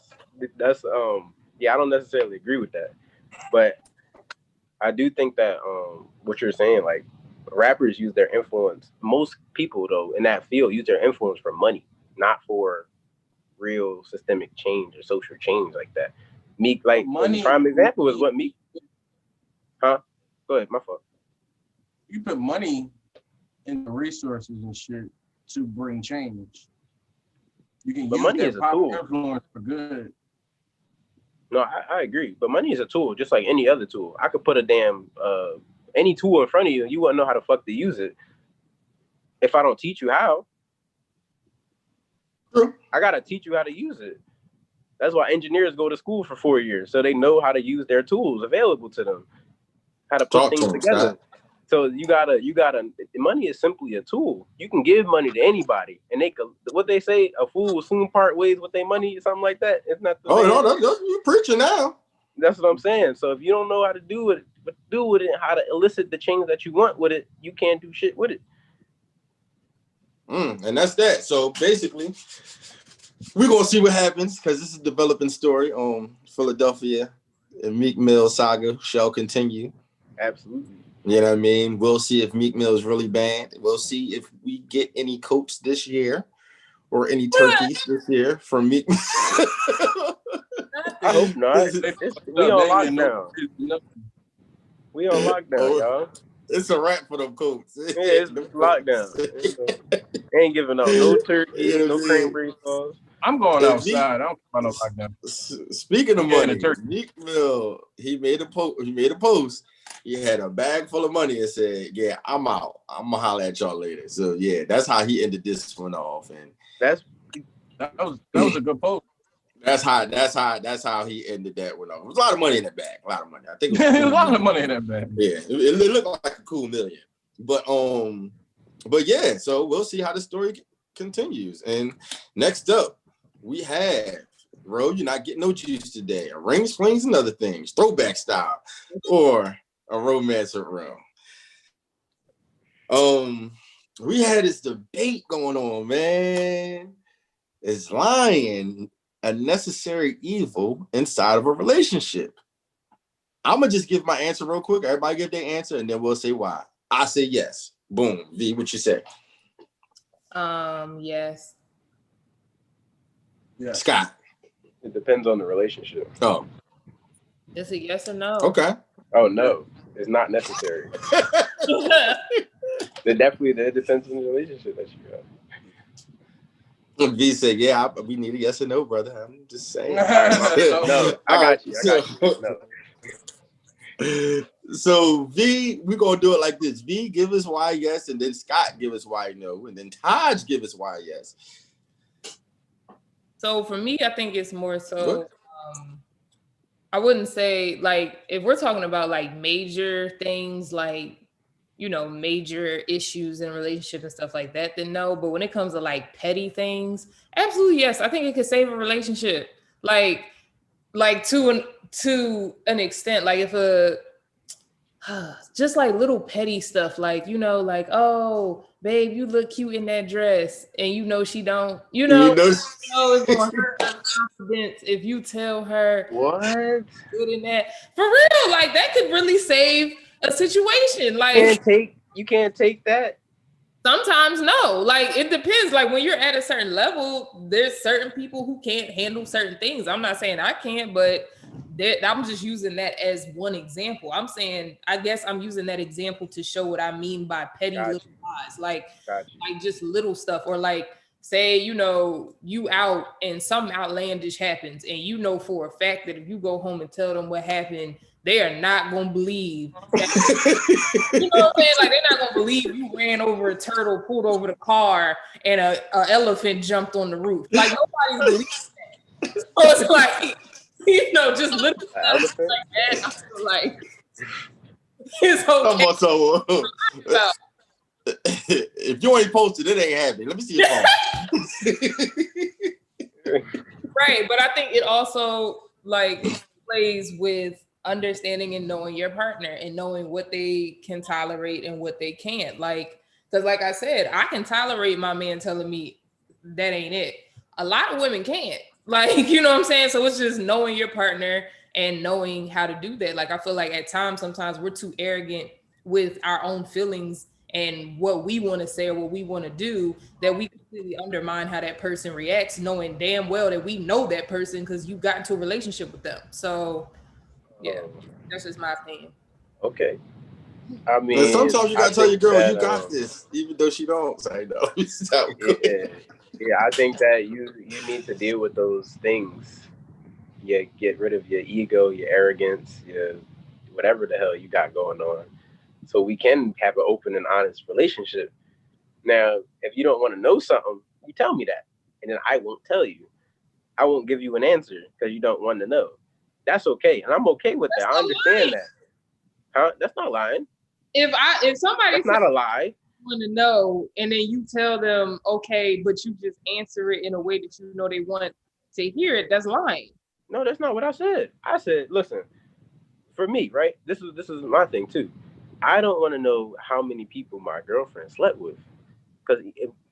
don't necessarily agree with that, but I do think that what you're saying, like, rappers use their influence. Most people, though, in that field use their influence for money, not for real systemic change or social change like that. Meek, like, money, prime example is what Meek. Huh? Go ahead, my fault. You put money in the resources and shit to bring change. You can But use money that is a power tool. influence for good. No, I agree. But money is a tool, just like any other tool. I could put a damn any tool in front of you, and you wouldn't know how the fuck to use it if I don't teach you how. True. I gotta teach you how to use it. That's why engineers go to school for 4 years, so they know how to use their tools available to them, how to put Talk to things him, together. Scott. So you gotta. Money is simply a tool. You can give money to anybody, and they could. What they say, a fool will soon part ways with their money, something like that. It's not the Oh saying? no, that's you preaching now. That's what I'm saying. So if you don't know how to do it, how to elicit the change that you want with it, you can't do shit with it. And that's that. So basically, we're gonna see what happens because this is a developing story on Philadelphia and Meek Mill saga shall continue. Absolutely. You know what I mean? We'll see if Meek Mill is really banned. We'll see if we get any coats this year or any turkeys this year from Meek. I hope not. We on lockdown. We on lockdown, y'all. It's a wrap for them coats. Yeah, it's lockdown. Ain't giving out no turkey, no cranberry sauce. I'm going outside. I don't care about no lockdown. Speaking of money, Meek Mill, he made a post. He had a bag full of money and said, "Yeah, I'm out. I'm gonna holler at y'all later." So yeah, that's how he ended this one off, and that was a good post. That's how he ended that one off. It was a lot of money in that bag. A lot of money. I think it was a lot of money in that bag. Yeah, it looked like a cool million. But yeah, so we'll see how the story continues. And next up, we have, bro, you're not getting no juice today. A ring, flings, and other things, throwback style, or a romance room. We had this debate going on, man. Is lying a necessary evil inside of a relationship? I'm gonna just give my answer real quick. Everybody give their answer, and then we'll say why. I say yes. Boom. V, what you say? Yes. Yeah. Scott. It depends on the relationship. Oh. It's a yes or no. Okay. Oh no, it's not necessary. It depends on the relationship that you got. V said, "Yeah, we need a yes or no, brother." I'm just saying. No, I got you. No. So V, we're gonna do it like this. V, give us why yes, and then Scott give us why no, and then Taj give us why yes. So for me, I think it's more so. I wouldn't say like if we're talking about like major things like, you know, major issues in relationship and stuff like that, then no. But when it comes to like petty things, absolutely yes. I think it could save a relationship. Like to an extent, like if just like little petty stuff, like, you know, like, oh, babe, you look cute in that dress, and you know she don't, you know it's gonna hurt her confidence if you tell her what good in that. For real, like that could really save a situation. Like you can't take that. Sometimes no, like it depends. Like when you're at a certain level, there's certain people who can't handle certain things. I'm not saying I can't, but I'm just using that as one example. I'm saying, I guess I'm using that example to show what I mean by petty little lies, like just little stuff, or like say, you know, you out and something outlandish happens, and you know for a fact that if you go home and tell them what happened, they are not gonna believe that, you know what I'm saying? Like they're not gonna believe you ran over a turtle, pulled over the car, and a elephant jumped on the roof. Like nobody believes that. So it's like, you know, just little stuff like that. I feel like it's okay. If you ain't posted, it ain't happening. Let me see your phone. Right, but I think it also like plays with understanding and knowing your partner and knowing what they can tolerate and what they can't. Like, because like I said, I can tolerate my man telling me that ain't it. A lot of women can't. Like, you know what I'm saying? So it's just knowing your partner and knowing how to do that. Like, I feel like at times, sometimes we're too arrogant with our own feelings and what we want to say or what we want to do, that we completely undermine how that person reacts, knowing damn well that we know that person because you got into a relationship with them. So yeah, that's just my opinion. Okay. I mean, but sometimes you gotta tell your girl you got this, even though she don't say no. Yeah, I think that you need to deal with those things. Yeah, get rid of your ego, your arrogance, your whatever the hell you got going on, so we can have an open and honest relationship. Now, if you don't want to know something, you tell me that, and then I won't tell you. I won't give you an answer because you don't want to know. That's okay, and I'm okay with that. I understand that. Huh? That's not lying. If somebody That's not a lie. want to know, and then you tell them, okay, but you just answer it in a way that you know they want to hear it, that's lying. No, that's not what I said. I said, listen, for me, right? This is my thing too. I don't want to know how many people my girlfriend slept with because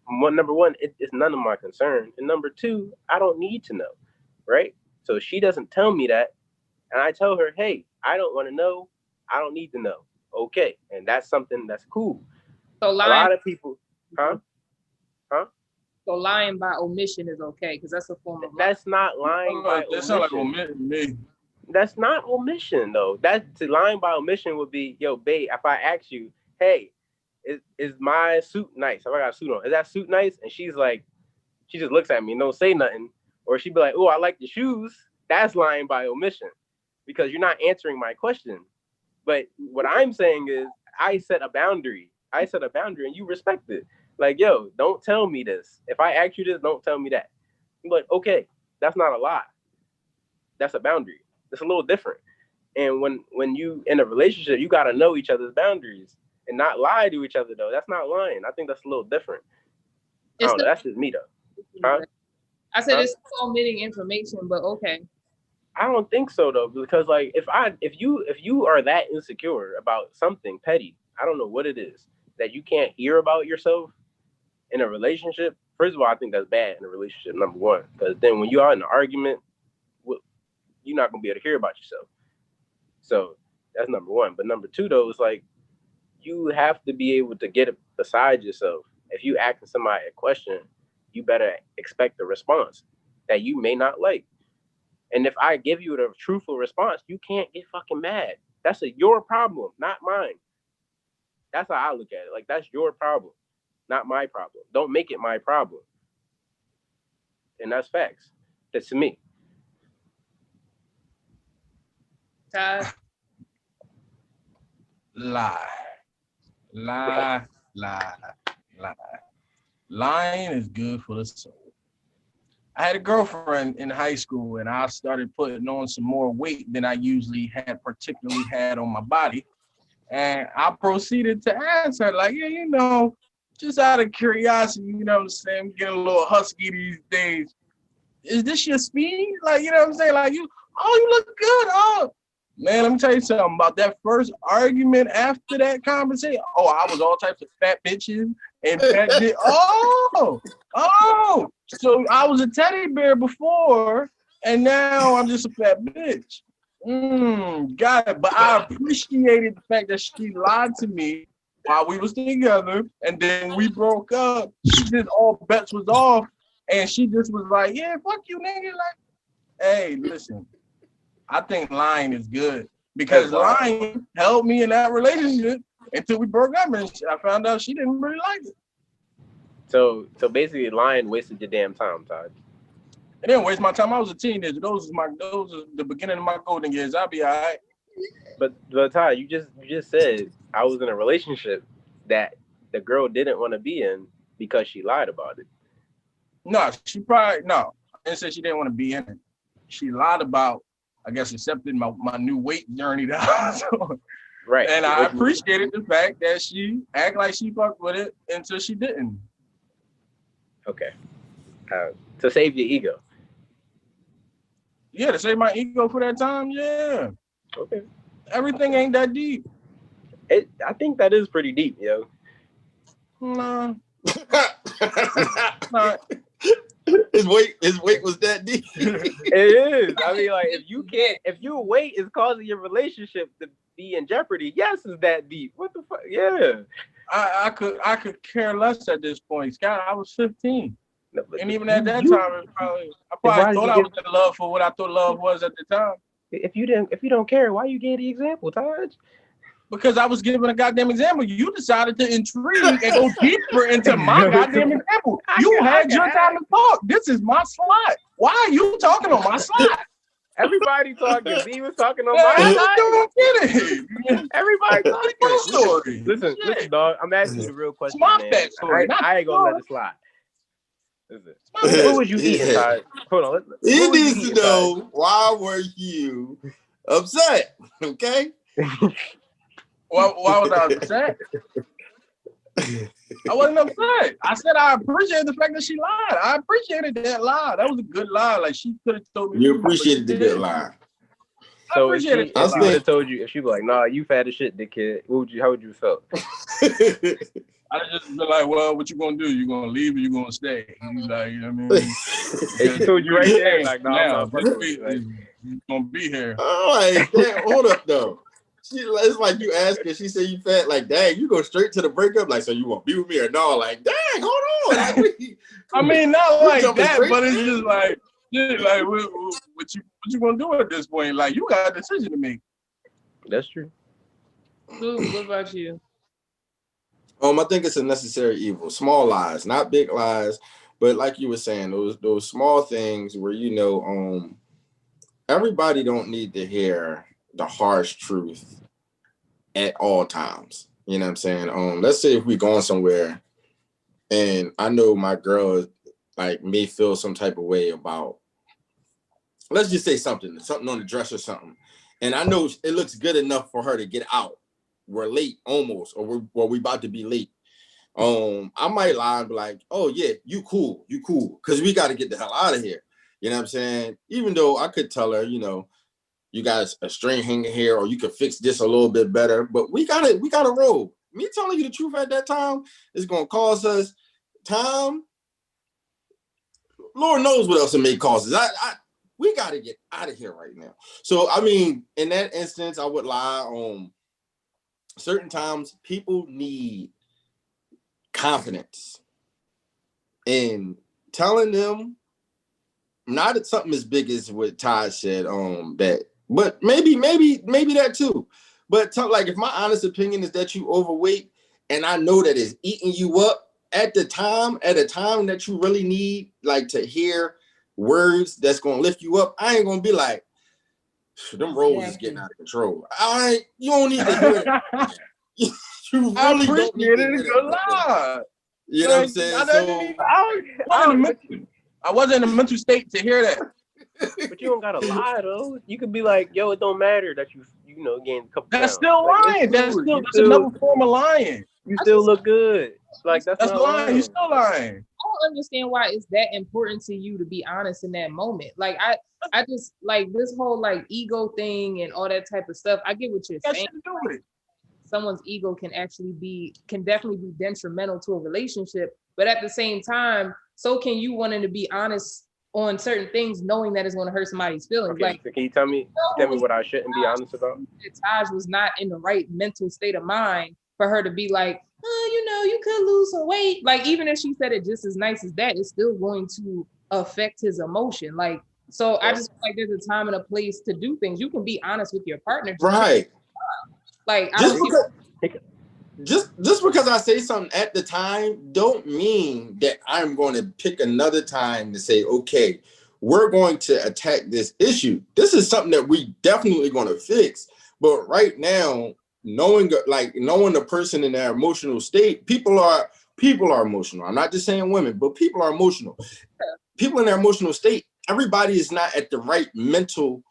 number one, it's none of my concern, and number two, I don't need to know, right? So she doesn't tell me that, and I tell her, hey, I don't want to know. I don't need to know. Okay, and that's something that's cool. So A lot of people, huh? So lying by omission is okay because that's a form of That's not lying by That sounds like omission. omission to me. That's not omission though. Lying by omission would be, yo, babe, if I ask you, hey, is my suit nice? If I got a suit on, is that suit nice? And she's like, she just looks at me and don't say nothing. Or she'd be like, oh, I like the shoes. That's lying by omission because you're not answering my question. But what I'm saying is I set a boundary. And you respect it. Like, yo, don't tell me this. If I ask you this, don't tell me that. I'm like, okay, that's not a lie. That's a boundary. It's a little different. And when you in a relationship, you got to know each other's boundaries and not lie to each other, though. That's not lying. I think that's a little different. I don't know. That's just me, though. Huh? I said it's omitting information, but okay. I don't think so, though, because like if you are that insecure about something petty, I don't know what it is that you can't hear about yourself in a relationship. First of all, I think that's bad in a relationship, number one, because then when you are in an argument, you're not gonna be able to hear about yourself. So that's number one. But number two, though, is like you have to be able to get beside yourself. If you asking somebody a question, you better expect a response that you may not like. And if I give you the truthful response, you can't get fucking mad. That's your problem, not mine. That's how I look at it. Like, that's your problem, not my problem. Don't make it my problem. And that's facts. That's to me. Lie. Lying is good for the soul. I had a girlfriend in high school and I started putting on some more weight than I usually particularly had on my body. And I proceeded to ask her, like, yeah, just out of curiosity, you know what I'm saying? I'm getting a little husky these days. Is this your speed? Like, you know what I'm saying? Like, you look good. Oh, man, let me tell you something about that first argument after that conversation. Oh, I was all types of fat bitches and fat dick. Oh, so I was a teddy bear before, and now I'm just a fat bitch. Got it. But I appreciated the fact that she lied to me while we was together, and then we broke up. She just all bets was off, and she just was like, "Yeah, fuck you, nigga." Like, hey, listen, I think lying is good because lying helped me in that relationship until we broke up, and I found out she didn't really like it. So basically, lying wasted your damn time, Todd. It didn't waste my time. I was a teenager. Those are the beginning of my golden years. I'll be all right. But Todd, you just said I was in a relationship that the girl didn't want to be in because she lied about it. No, I didn't say she didn't want to be in it. She lied about, I guess, accepting my new weight journey down. Right. And I appreciated the fact that she act like she fucked with it until she didn't. Okay. To save your ego. Yeah, to save my ego for that time, yeah. Okay. Everything ain't that deep. I think that is pretty deep, yo. Nah. His weight was that deep. It is. I mean, like, if your weight is causing your relationship to be in jeopardy, yes, it's that deep. What the fuck? Yeah. I could care less at this point, Scott. I was 15. No, and even at that time, I probably thought I was in love for what I thought love was at the time. If you don't care, why you gave the example, Taj? Because I was giving a goddamn example. You decided to intrigue and go deeper into my goddamn example. You had your time to talk. This is my slot. Why are you talking on my slot? Everybody talking. B was talking on my side. Don't get it. Everybody talking. Story. Listen, dog. I'm asking you the real question, My man. bad story. I ain't gonna let it slide. Listen, what was you eating, Todd? Hold on. He needs to know why were you upset? Okay. Why was I upset? I wasn't upset. I said I appreciated the fact that she lied. I appreciated that lie. That was a good lie. Like she could have told me. You appreciated the good lie. So if she would have told you, if she was like, "Nah, you fat as shit, dickhead," how would you felt? I'd just been like, "Well, what you gonna do? You gonna leave or you gonna stay?" He's like, you know what I mean? And she told you right there, like, "Nah, now, I'm not fucking with you." Like, you gonna be here. All right, damn, hold up though. It's like you ask her, she said you fat, like, dang, you go straight to the breakup, like, so you won't be with me or no? Like, dang, hold on. Like, I mean, not like that, but it's in. just like, what you gonna do at this point? Like, you got a decision to make. That's true. Luke, what about you? I think it's a necessary evil. Small lies, not big lies, but like you were saying, those small things where everybody don't need to hear the harsh truth at all times. You know what I'm saying? Let's say if we going somewhere and I know my girl like may feel some type of way about, let's just say something on the dress or something. And I know it looks good enough for her to get out. We're late almost, or we about to be late. I might lie and be like, oh yeah, you cool. Cause we got to get the hell out of here. You know what I'm saying? Even though I could tell her, you got a string hanging here, or you could fix this a little bit better, but we gotta roll. Me telling you the truth at that time is gonna cause us time. Lord knows what else it may cause us. We gotta get out of here right now. So I mean, in that instance, I would lie. Certain times people need confidence, and telling them, not at something as big as what Todd said, that, but maybe that too. But like, if my honest opinion is that you overweight, and I know that it's eating you up at a time that you really need, like, to hear words that's gonna lift you up, I ain't gonna be like, them rolls is getting out of control. You don't need to hear that. You really don't need to hear that. You know what I'm saying? I wasn't in a mental state to hear that. But you don't gotta lie though. You could be like, yo, it don't matter that you gained a couple That's pounds. still lying. That's another form of lying. You still look good. Like that's not lying. You're still lying. I don't understand why it's that important to you to be honest in that moment. Like I just like this whole like ego thing and all that type of stuff. I get what you're saying. Someone's ego can definitely be detrimental to a relationship, but at the same time, so can you wanting to be honest on certain things, knowing that it's going to hurt somebody's feelings. Okay, like, so can you tell me what I shouldn't be honest about? Taj was not in the right mental state of mind for her to be like, you could lose some weight. Like, even if she said it just as nice as that, it's still going to affect his emotion. Like, so I just feel like there's a time and a place to do things. You can be honest with your partner, right? Like, just because I say something at the time don't mean that I'm going to pick another time to say, okay, we're going to attack this issue. This is something that we definitely going to fix. But right now, knowing the person in their emotional state, people are emotional. I'm not just saying women, but people are emotional. People in their emotional state, everybody is not at the right mental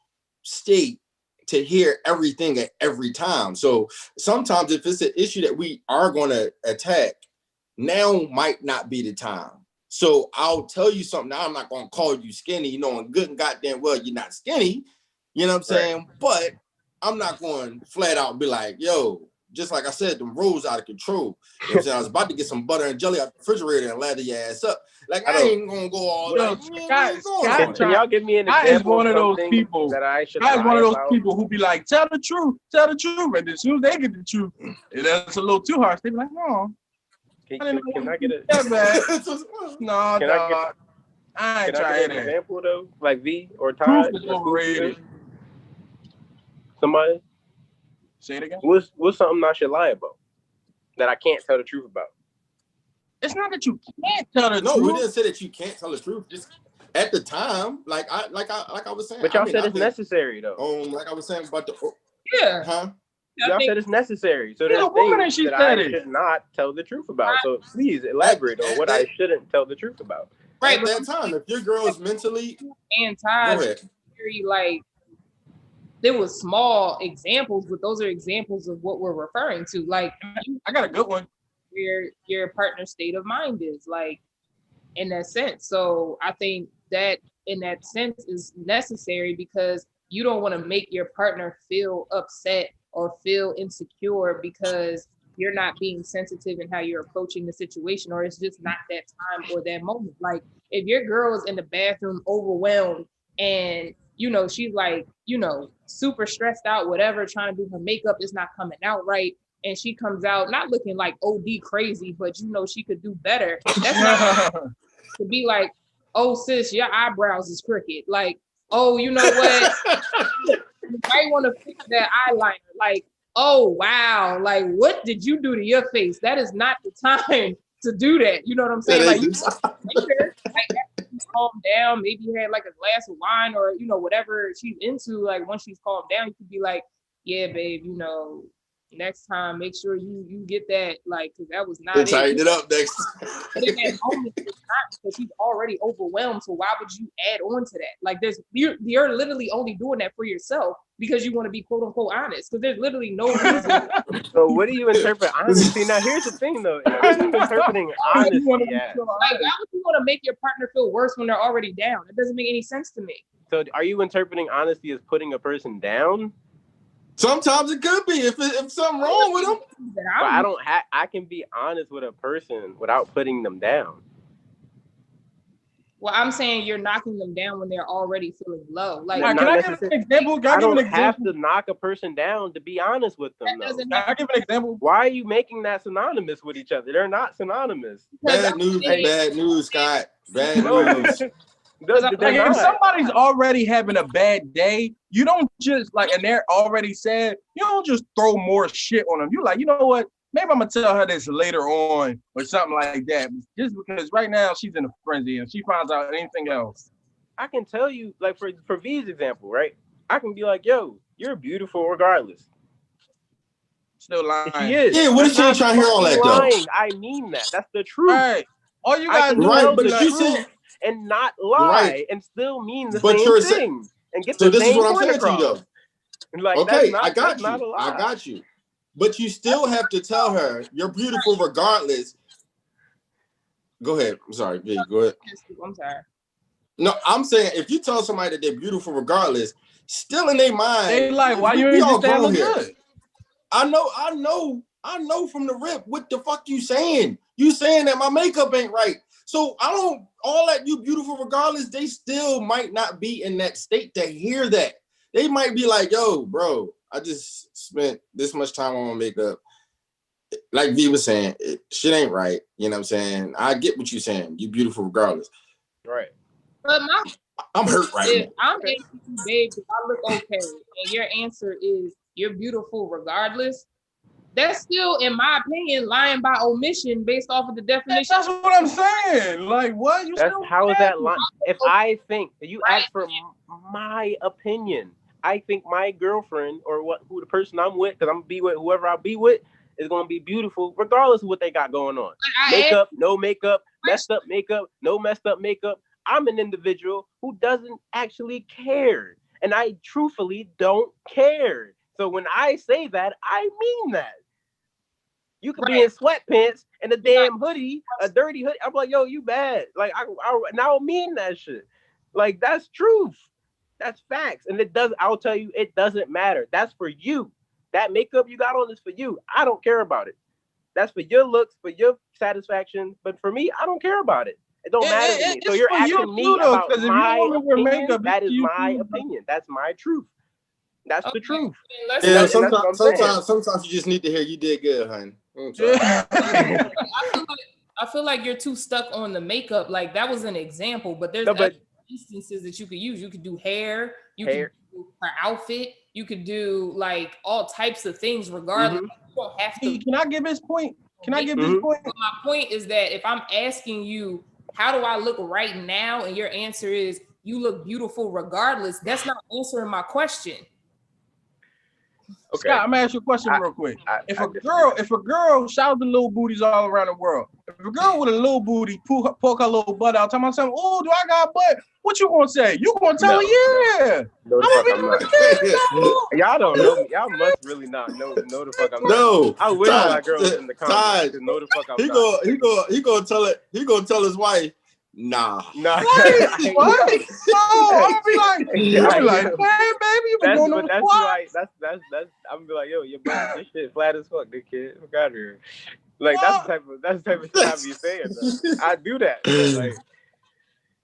state to hear everything at every time. So sometimes if it's an issue that we are going to attack, now might not be the time. So I'll tell you something. Now I'm not going to call you skinny, knowing good and goddamn well you're not skinny. You know what I'm saying? But I'm not going flat out and be like, yo, just like I said, them rolls out of control. You know what I'm saying? I was about to get some butter and jelly out the refrigerator and lather your ass up. Like, I ain't gonna go all like, can y'all give me an example? I is one of those people that I should. I is one of those people who be like, tell the truth, and as soon as they get the truth, that's a little too harsh. They be like, no. Can I get it? No, dog. I ain't trying an example though, like V or Todd. Proof is overrated. Somebody. Say it again. What's something I should lie about that I can't tell the truth about? It's not that you can't tell the truth. No, we didn't say that you can't tell the truth. Just at the time, like I was saying. But y'all said it's necessary though. Like I was saying about the Yeah. huh? Y'all said it's necessary. So there's things that I should not tell the truth about. So please elaborate on what I shouldn't tell the truth about. Right, at that time, if your girl is mentally very like there was small examples, but those are examples of what we're referring to. Like I got a good one. Where your partner's state of mind is, like in that sense. So I think that in that sense is necessary because you don't want to make your partner feel upset or feel insecure because you're not being sensitive in how you're approaching the situation, or it's just not that time or that moment. Like if your girl is in the bathroom overwhelmed and she's like, super stressed out, whatever, trying to do her makeup is not coming out right. And she comes out not looking like OD crazy, but she could do better. That's not to be like, oh sis, your eyebrows is crooked. Like, oh, you know what? You might want to fix that eyeliner. Like, oh wow, like what did you do to your face? That is not the time to do that. You know what I'm saying? Like, you later, like calm down. Maybe you had like a glass of wine or whatever she's into. Like once she's calmed down, you could be like, yeah, babe, next time, make sure you get that, like, because that was not it. Tighten it up next time. But in that moment, it's not, because he's already overwhelmed. So why would you add on to that? Like, you're literally only doing that for yourself because you want to be quote unquote honest. Because there's literally no reason. So what do you interpret honesty? Now here's the thing, though. What are you interpreting honesty as? Like, why would you want to make your partner feel worse when they're already down? It doesn't make any sense to me. So are you interpreting honesty as putting a person down? Sometimes it could be if something wrong with them. But I can be honest with a person without putting them down. Well, I'm saying you're knocking them down when they're already feeling low. Like, can I give an example? I don't have to knock a person down to be honest with them. Can I give an example? Why are you making that synonymous with each other? They're not synonymous. Bad news, Scott. Bad news. If somebody's already having a bad day, you don't just and they're already sad, you don't just throw more shit on them. You're like, you know what? Maybe I'm gonna tell her this later on or something like that. Just because right now she's in a frenzy and she finds out anything else. I can tell you, like for V's example, right? I can be like, yo, you're beautiful regardless. Still lying. She is. Yeah, what is she trying to hear all that though? I mean that. That's the truth. Right. All you gotta do right, but if you said and not lie and still mean the same thing and get the this same is what I'm point saying across. to you though. Like, okay, I got you. But you still have to tell her you're beautiful regardless. Go ahead. I'm sorry, V. Go ahead. I'm sorry. No, I'm saying if you tell somebody that they're beautiful regardless, still in their mind, they like, why you ain't just that look good? I know from the rip. What the fuck you saying? You saying that my makeup ain't right. So all that you beautiful regardless, they still might not be in that state to hear that. They might be like, yo, bro, I just spent this much time on my makeup. Like V was saying, shit ain't right. You know what I'm saying? I get what you're saying. You beautiful regardless. Right. But I'm hurt right now. I'm asking you, babe, if I look okay, and your answer is you're beautiful regardless, that's still, in my opinion, lying by omission based off of the definition. That's what I'm saying. Like, what? How is that lying? If I think you ask for my opinion, I think my girlfriend or who the person I'm with, because I'm gonna be with whoever I'll be with, is gonna be beautiful regardless of what they got going on. Makeup, no makeup, messed up makeup, no messed up makeup. I'm an individual who doesn't actually care, and I truthfully don't care. So when I say that, I mean that. You could be in sweatpants and a damn hoodie, a dirty hoodie. I'm like, yo, you bad. Like, I don't mean that shit. Like, that's truth. That's facts. And I'll tell you, it doesn't matter. That's for you. That makeup you got on is for you. I don't care about it. That's for your looks, for your satisfaction. But for me, I don't care about it. It don't matter to me. So you're asking me about my opinion. That is my opinion. That's my truth. That's the truth. Yeah, sometimes you just need to hear you did good, honey. I feel like you're too stuck on the makeup. Like, that was an example, but there's instances that you could use. You could do hair. You could do her outfit. You could do like all types of things regardless. You don't have to. Can I give his point? Can I give his point? But my point is that if I'm asking you, how do I look right now? And your answer is, you look beautiful regardless. That's not answering my question. Okay. Scott, I'm gonna ask you a question real quick. If a girl shouts the little booties all around the world, if a girl with a little booty poke her little butt out, talking about something, oh, do I got a butt? What you gonna say? You gonna tell her, yeah. No, I'm not. Y'all don't know me. Y'all must really not know the fuck I'm not. No, I wish my girl was in the comments to know the fuck I'm not. He gonna tell it. He gonna tell his wife. Nah. What? No, I'll be like, hey, baby, you been going on that's right. That's. I'm gonna be like, yo, your butt, this shit flat as fuck, this kid. Fuck out of here. Like that's the type of shit I be saying. Though. I do that. Like,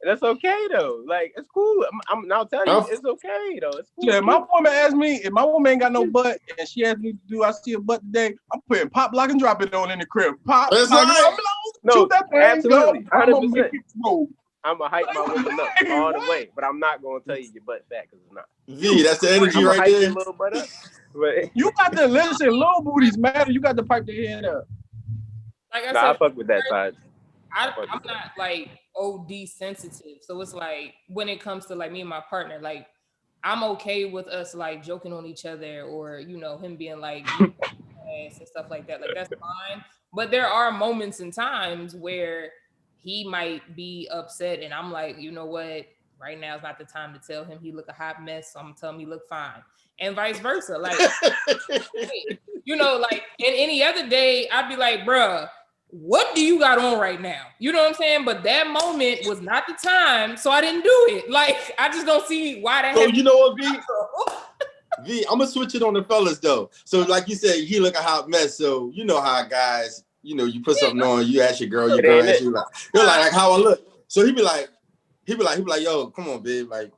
that's okay though. Like it's cool. I'm now telling you, it's okay though. It's cool. Yeah, my woman asked me if my woman ain't got no butt, and she asked me, "Do I see a butt today?" I'm putting pop, lock, and drop it on in the crib. Pop, that's lock, right. No, that absolutely, 100%. I'm gonna hype my woman up all the way, but I'm not gonna tell you your butt fat because it's not. V, that's the energy I'm right there. A little butt up, but you got to listen. Little booties matter. You got to pipe their head up. Like I said, I fuck with that side. I'm not like OD sensitive, so it's like when it comes to like me and my partner, like I'm okay with us like joking on each other, or you know him being like ass and stuff like that. Like that's fine. But there are moments and times where he might be upset, and I'm like, you know what? Right now is not the time to tell him he look a hot mess. So I'm gonna tell him he look fine, and vice versa. Like, you know, like in any other day, I'd be like, bruh, what do you got on right now? You know what I'm saying? But that moment was not the time, so I didn't do it. Like, I just don't see why that. So you know what, V? V, I'm gonna switch it on the fellas though. So like you said, he look a hot mess. So you know how guys, you know, you put something on, you ask your girl asks you like, you're like how I look. So he be like, yo, come on, babe, like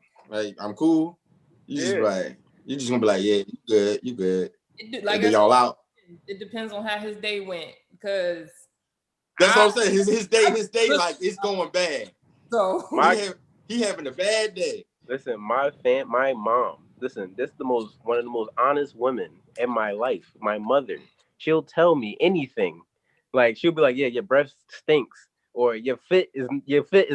I'm cool. You just like, you just gonna be like, yeah, you good. Like then y'all out. It depends on how his day went, because that's what I'm saying. His day, like it's going bad. So he having a bad day. Listen, my mom. Listen, this is one of the most honest women in my life. My mother, she'll tell me anything. Like she'll be like, "Yeah, your breath stinks," or "Your fit is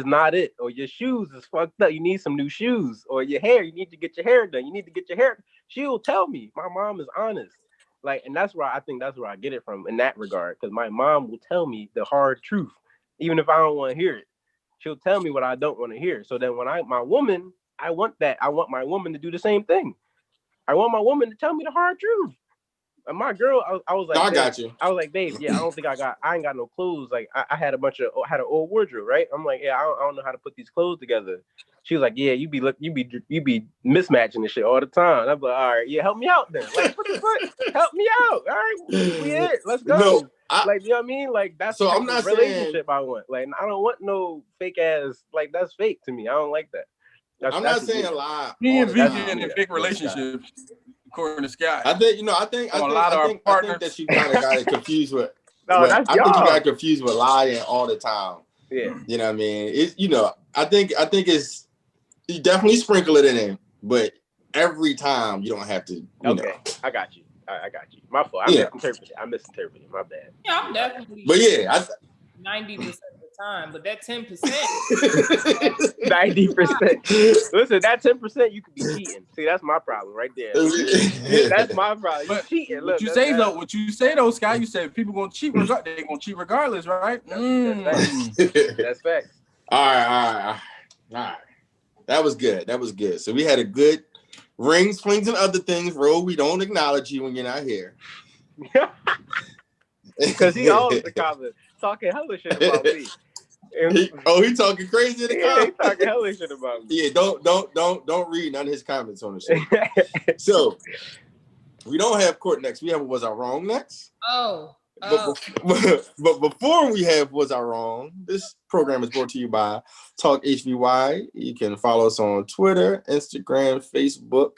not it," or "Your shoes is fucked up. You need some new shoes," or "Your hair, you need to get your hair done. You need to get your hair." She'll tell me. My mom is honest. Like, and that's where I get it from in that regard, because my mom will tell me the hard truth, even if I don't want to hear it. She'll tell me what I don't want to hear. So then when I want that. I want my woman to do the same thing. I want my woman to tell me the hard truth. And my girl, I was like, I got you. I was like, babe, yeah, I ain't got no clothes. Like I had an old wardrobe, right? I'm like, yeah, I don't know how to put these clothes together. She was like, yeah, you be mismatching this shit all the time. I'm like, all right, yeah, help me out then. Like, what the fuck? Help me out. All right, we it. Let's go. No, like, you know what I mean? Like, that's so the I'm not relationship I want. Like, I don't want no fake ass. Like, that's fake to me. I don't like that. I'm not saying a lie. Me and Vivian in big relationships, according to Scott. I think that you kind of got it confused with. No, I think you got confused with lying all the time. Yeah, you know what I mean. It's I think it's you definitely sprinkle it in there, but every time you don't have to. You know. I got you. I got you. My fault. I misinterpreted. My bad. Yeah, I'm definitely. But yeah, 90% of the time, but that 10%. 90%. Listen, that 10% you could be cheating. See, that's my problem right there. That's my problem. You cheating. Look, what you say though, Scott? You said people gonna cheat. They're gonna cheat regardless, right? That's facts. All right. That was good. So we had a good rings, flings, and other things. Ro, we don't acknowledge you when you're not here. Because he always in the comments talking hella shit about me. He talking crazy in the comments. He talking hella shit about me. Yeah, don't read none of his comments on the show. So we don't have court next. We have Was I Wrong next. But before we have Was I Wrong, this program is brought to you by Talk HVY. You can follow us on Twitter, Instagram, Facebook.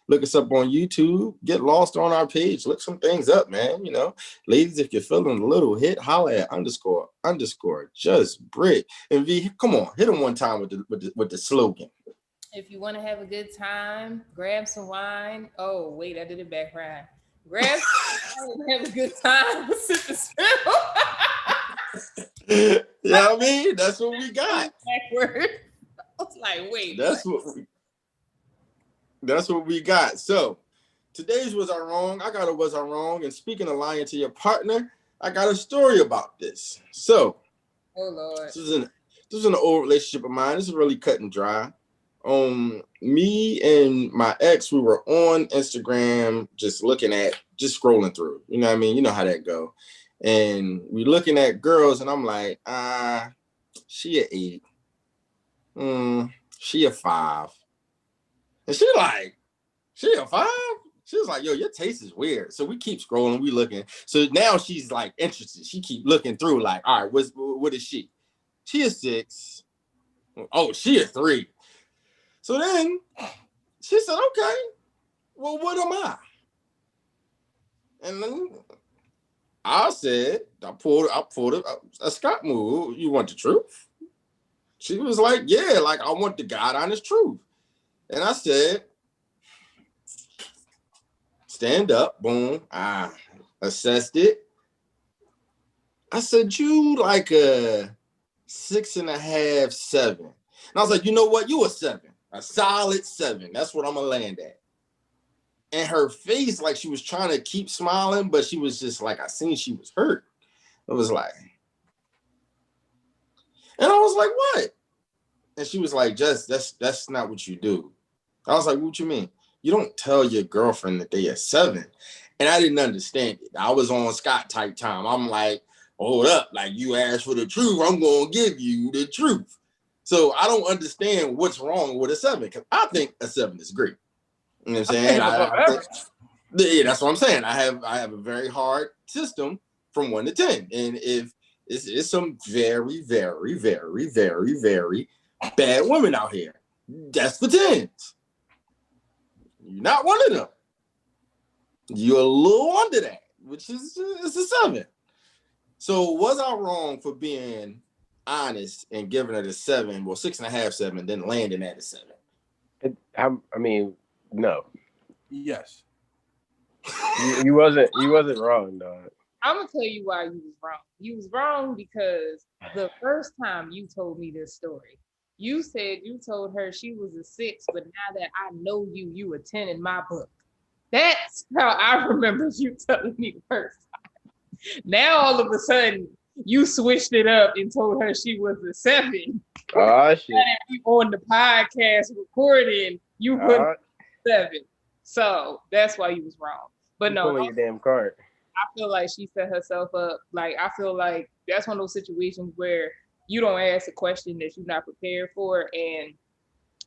Look us up on YouTube. Get lost on our page. Look some things up, man. You know, ladies, if you're feeling a little hit, holla at __ just Brick. And V, come on, hit them one time with the slogan. If you want to have a good time, grab some wine. Oh, wait, I did it back right. Grab some wine and have a good time. Sip the spill. You know what I mean? That's what we got. Backward. I was like, wait, That's what we got. So today's was I wrong? I got a was I wrong? And speaking of lying to your partner, I got a story about this. So oh Lord. this is an old relationship of mine. This is really cut and dry. Me and my ex, we were on Instagram just scrolling through. You know what I mean? You know how that go. And we looking at girls, and I'm like, she a 8. She a 5. And she a 5? She was like, yo, your taste is weird. So we keep scrolling, we looking. So now she's like interested. She keep looking through, like, all right, what is she? She a 6. Oh, she a 3. So then she said, okay, well, what am I? And then I pulled a Scott move. You want the truth? She was like, yeah, like I want the God honest truth. And I said, stand up, boom. I assessed it. I said, you like a 6.5, 7. And I was like, you know what? You a 7. A solid 7. That's what I'm gonna land at. And her face, like she was trying to keep smiling, but she was just like, I seen she was hurt. It was like, and I was like, what? And she was like, Jess, that's not what you do. I was like, what you mean? You don't tell your girlfriend that they are 7. And I didn't understand it. I was on Scott type time. I'm like, hold up, like you asked for the truth, I'm gonna give you the truth. So I don't understand what's wrong with a 7, because I think a 7 is great. You know what I'm saying? Yeah, that's what I'm saying. I have a very hard system from 1 to 10. And if it's some very, very, very, very, very bad women out here, that's the 10s. You're not one of them. You're a little under that, which is a 7. So was I wrong for being honest and giving it a 7, well, 6.5, 7, then landing at a 7? I mean, no. Yes. You wasn't wrong, dog. I'm gonna tell you why you was wrong. You was wrong because the first time you told me this story, you said you told her she was a 6, but now that I know you, you a 10 in my book. That's how I remember you telling me the first time. Now all of a sudden you switched it up and told her she was a 7. Oh shit! On the podcast recording, you put 7. So that's why you was wrong. But no, pulling your damn card. I feel like she set herself up. Like, I feel like that's one of those situations where you don't ask a question that you're not prepared for. And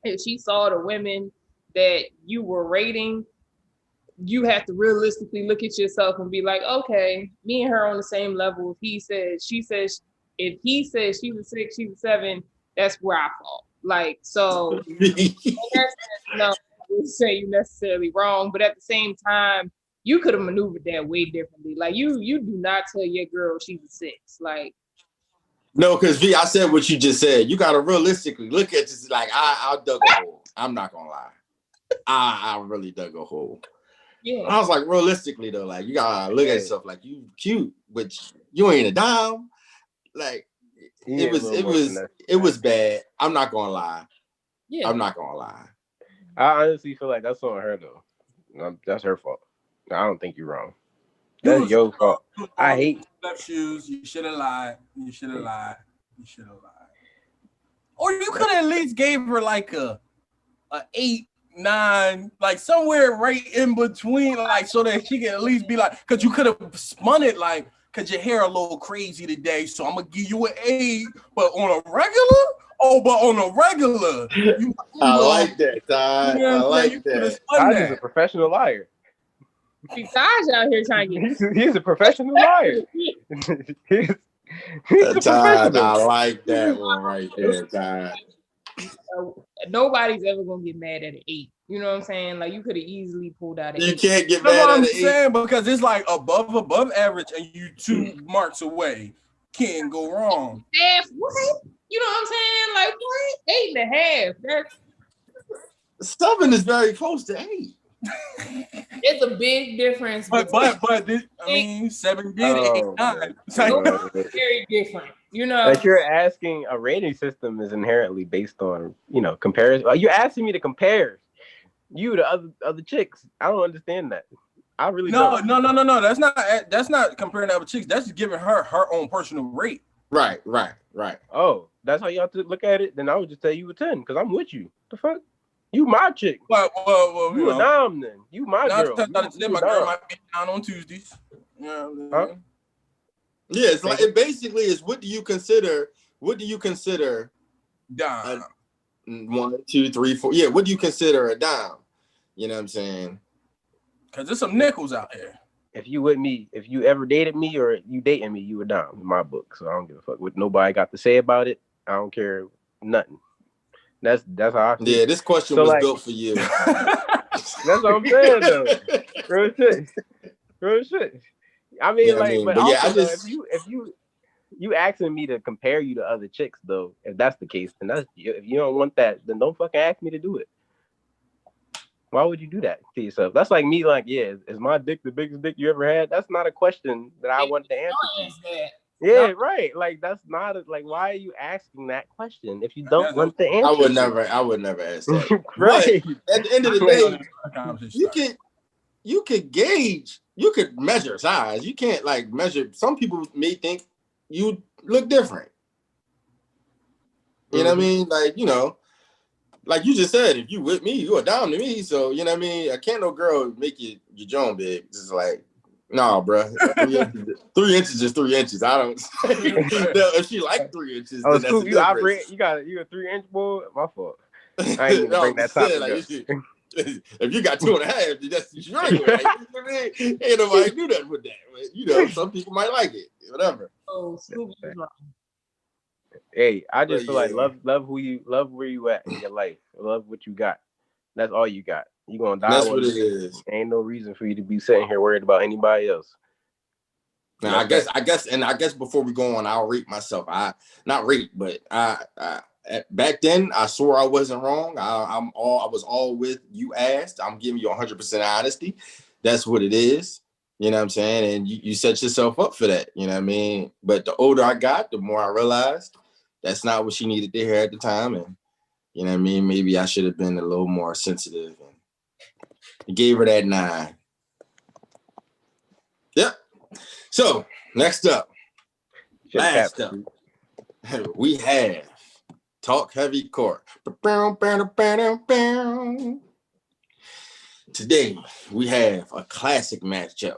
if she saw the women that you were rating, you have to realistically look at yourself and be like, okay, me and her on the same level. If he says she says she's a 6, she's a 7, that's where I fall. Like, so no, I wouldn't say you're necessarily wrong, but at the same time, you could have maneuvered that way differently. Like, you do not tell your girl she's a 6. Like, no, because V, I said what you just said. You gotta realistically look at this. Like, I dug a hole. I'm not gonna lie. I really dug a hole. yeah. I was like, realistically though, like you gotta look at yourself like you cute, but you ain't a dime. Like it was bad. I'm not gonna lie. Yeah. I'm not gonna lie. I honestly feel like that's on her though. That's her fault. I don't think you're wrong. That's your fault. I hate left shoes. You should have lied. Or you could have at least gave her like a 8, 9, like somewhere right in between, like so that she can at least be like, because you could have spun it like, because your hair a little crazy today, so I'm gonna give you an 8, but on a regular, I like that, Todd. I like that. Todd is a professional liar. Besides out here trying to get he's a professional liar. he's a Todd, I like that one right there, Todd. Nobody's ever gonna get mad at an 8. You know what I'm saying? Like, you could have easily pulled out an 8. You can't get That's mad what at I'm an 8. saying, because it's like above average, and you 2 marks away. Can't go wrong. Half, what? You know what I'm saying? Like, what? 8.5. 7 is very close to 8. It's a big difference. But this, I mean, 7 did 8, 9. It's like, very different. You know, like you're asking a rating system is inherently based on comparison. You're asking me to compare you to other chicks. I don't understand that. I really don't. No. That's not comparing to other chicks. That's just giving her own personal rate. Right. Oh, that's how y'all look at it. Then I would just tell you a 10 because I'm with you. The fuck, you my chick. Well, you a dom then. You my girl. My girl might be down on Tuesdays. Yeah, it's like it basically is. What do you consider? Dom? 1, 2, 3, 4. Yeah, what do you consider a dom? You know what I'm saying? Because there's some nickels out here. If you with me, if you ever dated me or you dating me, you a dom in my book. So I don't give a fuck what nobody got to say about it. I don't care nothing. That's how I feel. Yeah, this question was built for you. That's what I'm saying though. Real shit. I mean, but also, yeah, if you asking me to compare you to other chicks though, if that's the case, then if you don't want that, then don't fucking ask me to do it. Why would you do that to yourself? That's like me, is my dick the biggest dick you ever had? That's not a question that I want to answer to. Yeah, right. Like that's not why are you asking that question if you don't want the answer? I would never ask that. Right. But at the end of the day, you can gauge, you could measure size. You can't measure. Some people may think you look different. You know what I mean? Like you just said, if you with me, you a dom to me. So you know what I mean? I can't no girl make your joint big. Just no, bro. 3 inches is 3 inches. I don't. If she like 3 inches, then that's cool. You a 3-inch boy. My fault. I ain't gonna bring that topic up. If you got 2.5, that's ain't nobody do that with that. But, some people might like it. Whatever. Oh, hey, I just feel like love where you at in your life. Love what you got. That's all you got. You gonna die. That's what it is. Ain't no reason for you to be sitting here worried about anybody else. Now, I guess before we go on, I'll rate myself. Back then I swore I wasn't wrong. I was all with you asked. I'm giving you 100% honesty. That's what it is. You know what I'm saying? And you set yourself up for that. You know what I mean? But the older I got, the more I realized that's not what she needed to hear at the time. And you know what I mean? Maybe I should have been a little more sensitive and gave her that 9. Yep. So next up, we have Talk Heavy Court. Today we have a classic matchup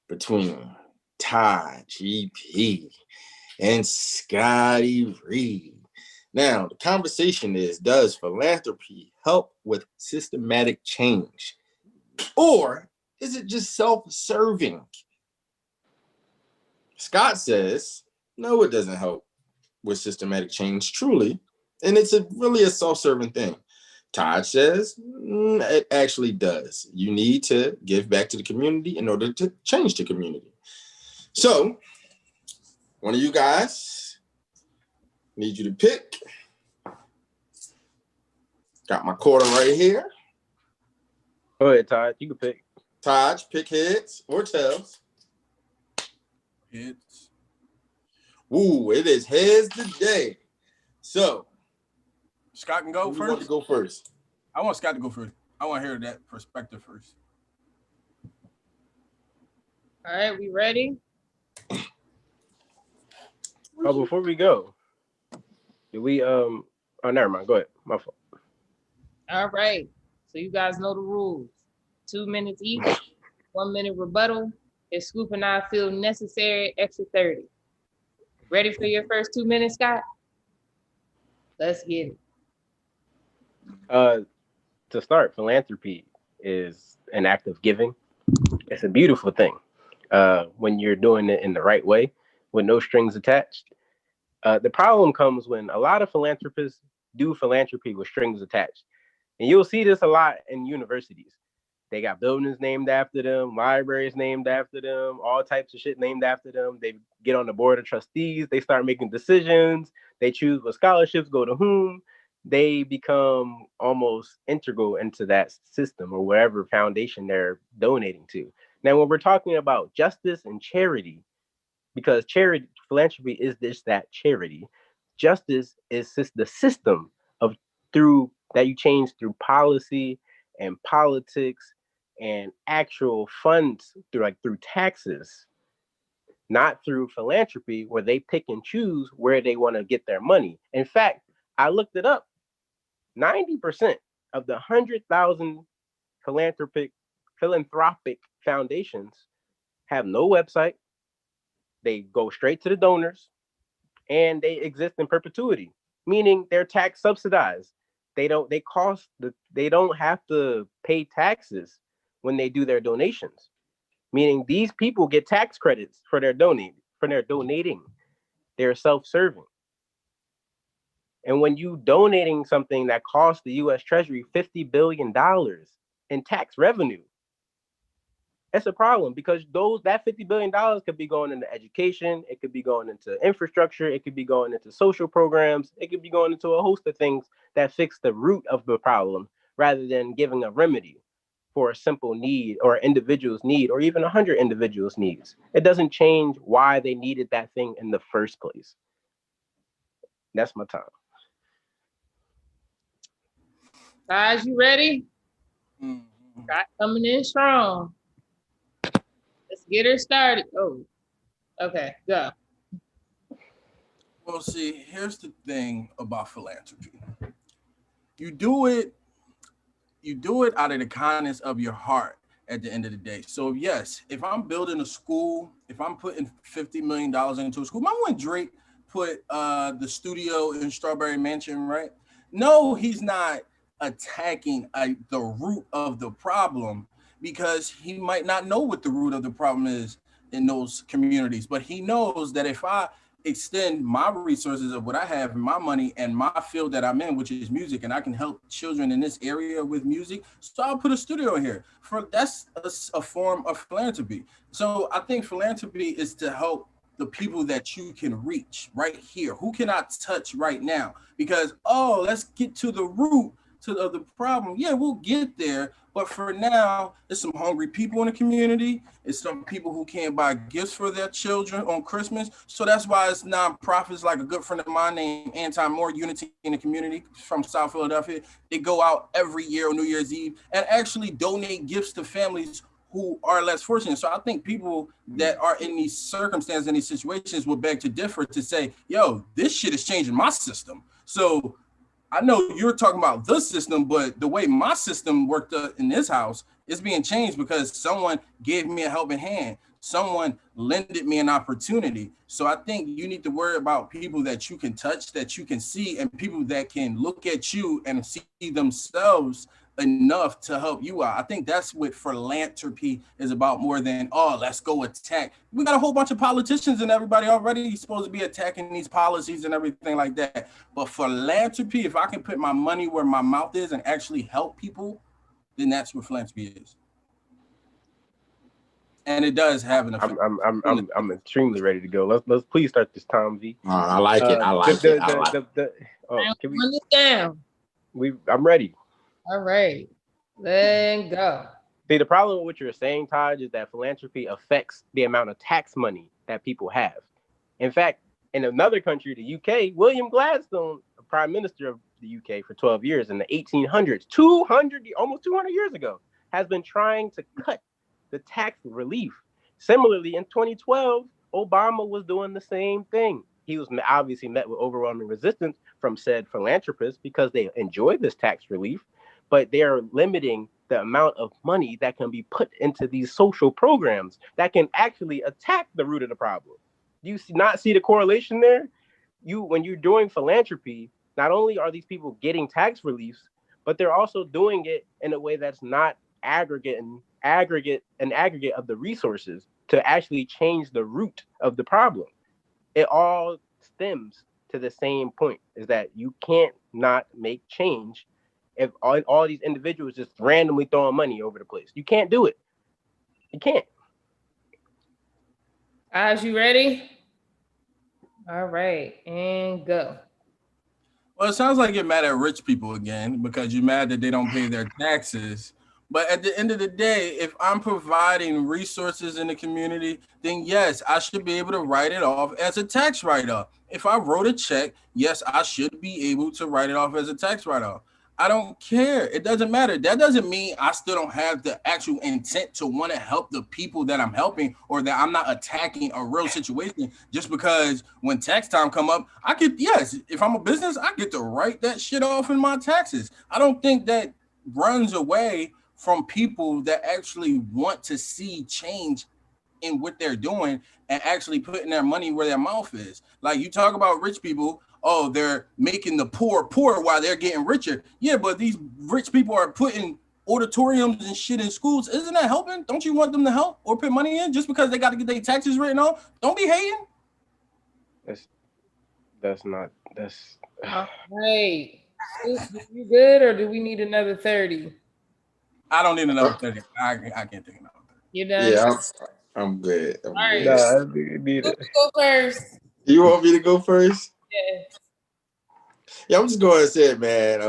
between Ty GP and Scotty Reed. Now, the conversation is, does philanthropy help with systematic change? Or is it just self-serving? Scott says, no, it doesn't help with systematic change, truly. And it's really a self-serving thing. Todd says, it actually does. You need to give back to the community in order to change the community. So, one of you guys, need you to pick. Got my quarter right here. Go ahead, Todd. You can pick. Todd, pick heads or tails. Heads. Ooh, it is heads today. So, Scott can go first. Want to go first? I want Scott to go first. I want to hear that perspective first. All right, we ready? Oh, before we go, do we oh, never mind. Go ahead. My fault. All right. So you guys know the rules. 2 minutes each, 1 minute rebuttal. If Scoop and I feel necessary, extra 30. Ready for your first 2 minutes, Scott? Let's get it. To start, philanthropy is an act of giving. It's a beautiful thing when you're doing it in the right way with no strings attached. The problem comes when a lot of philanthropists do philanthropy with strings attached. And you'll see this a lot in universities. They got buildings named after them, libraries named after them, all types of shit named after them. They get on the board of trustees. They start making decisions. They choose what scholarships go to whom. they become almost integral into that system or whatever foundation they're donating to. Now, when we're talking about justice and charity, because charity, philanthropy is this, that charity, justice is the system of through that you change through policy and politics and actual funds through taxes, not through philanthropy where they pick and choose where they want to get their money. In fact, I looked it up. 90% of the 100,000 philanthropic foundations have no website. They go straight to the donors and they exist in perpetuity, meaning they're tax subsidized. They don't have to pay taxes when they do their donations, meaning these people get tax credits for their donating. They're self-serving. And when you donating something that costs the US Treasury $50 billion in tax revenue, that's a problem, because that $50 billion could be going into education, it could be going into infrastructure, it could be going into social programs, it could be going into a host of things that fix the root of the problem rather than giving a remedy for a simple need or individual's need or even 100 individuals' needs. It doesn't change why they needed that thing in the first place. That's my time. Guys, you ready? Got coming in strong. Let's get her started. Oh, okay, go. Well, see, here's the thing about philanthropy. You do it out of the kindness of your heart at the end of the day. So yes, if I'm building a school, if I'm putting $50 million into a school, remember when Drake put the studio in Strawberry Mansion, right? No, he's not attacking the root of the problem, because he might not know what the root of the problem is in those communities. But he knows that if I extend my resources of what I have and my money and my field that I'm in, which is music, and I can help children in this area with music, so I'll put a studio in here. That's a form of philanthropy. So I think philanthropy is to help the people that you can reach right here. Who can I touch right now? Because, let's get to the root of the problem. Yeah, we'll get there. But for now, there's some hungry people in the community. It's some people who can't buy gifts for their children on Christmas. So that's why it's nonprofits like a good friend of mine named More Unity in the Community from South Philadelphia. They go out every year on New Year's Eve and actually donate gifts to families who are less fortunate. So I think people that are in these circumstances, in these situations, will beg to differ to say, yo, this shit is changing my system. So I know you're talking about the system, but the way my system worked in this house is being changed because someone gave me a helping hand. Someone lended me an opportunity. So I think you need to worry about people that you can touch, that you can see, and people that can look at you and see themselves enough to help you out. I think that's what philanthropy is about, more than, let's go attack. We got a whole bunch of politicians and everybody already supposed to be attacking these policies and everything like that. But philanthropy, if I can put my money where my mouth is and actually help people, then that's what philanthropy is. And it does have an effect. I'm extremely ready to go. Let's please start this time, V. I like it. I like it. Can we? Run this down. I'm ready. All right, then go. See, the problem with what you're saying, Taj, is that philanthropy affects the amount of tax money that people have. In fact, in another country, the UK, William Gladstone, Prime Minister of the UK for 12 years in the 1800s, almost 200 years ago, has been trying to cut the tax relief. Similarly, in 2012, Obama was doing the same thing. He was obviously met with overwhelming resistance from said philanthropists because they enjoy this tax relief, but they're limiting the amount of money that can be put into these social programs that can actually attack the root of the problem. Do you not see the correlation there? When you're doing philanthropy, not only are these people getting tax reliefs, but they're also doing it in a way that's not aggregate of the resources to actually change the root of the problem. It all stems to the same point, is that you can't not make change if all these individuals just randomly throwing money over the place. You can't do it. You can't. Guys, you ready? All right, and go. Well, it sounds like you're mad at rich people again because you're mad that they don't pay their taxes. But at the end of the day, if I'm providing resources in the community, then yes, I should be able to write it off as a tax write-off. If I wrote a check, yes, I should be able to write it off as a tax write-off. I don't care. It doesn't matter. That doesn't mean I still don't have the actual intent to want to help the people that I'm helping, or that I'm not attacking a real situation just because when tax time come up, I could, yes, if I'm a business, I get to write that shit off in my taxes. I don't think that runs away from people that actually want to see change in what they're doing and actually putting their money where their mouth is. Like you talk about rich people, oh, they're making the poor poor while they're getting richer. Yeah, but these rich people are putting auditoriums and shit in schools. Isn't that helping? Don't you want them to help or put money in just because they got to get their taxes written off? Don't be hating. That's not that's. Hey, you good, or do we need another 30? I don't need another 30. I can't take another 30. You done? Yeah, I'm good. I'm All right. good. Nah, I need Who it. go first? You want me to go first? Yeah. Yeah, I'm just going to say it, man.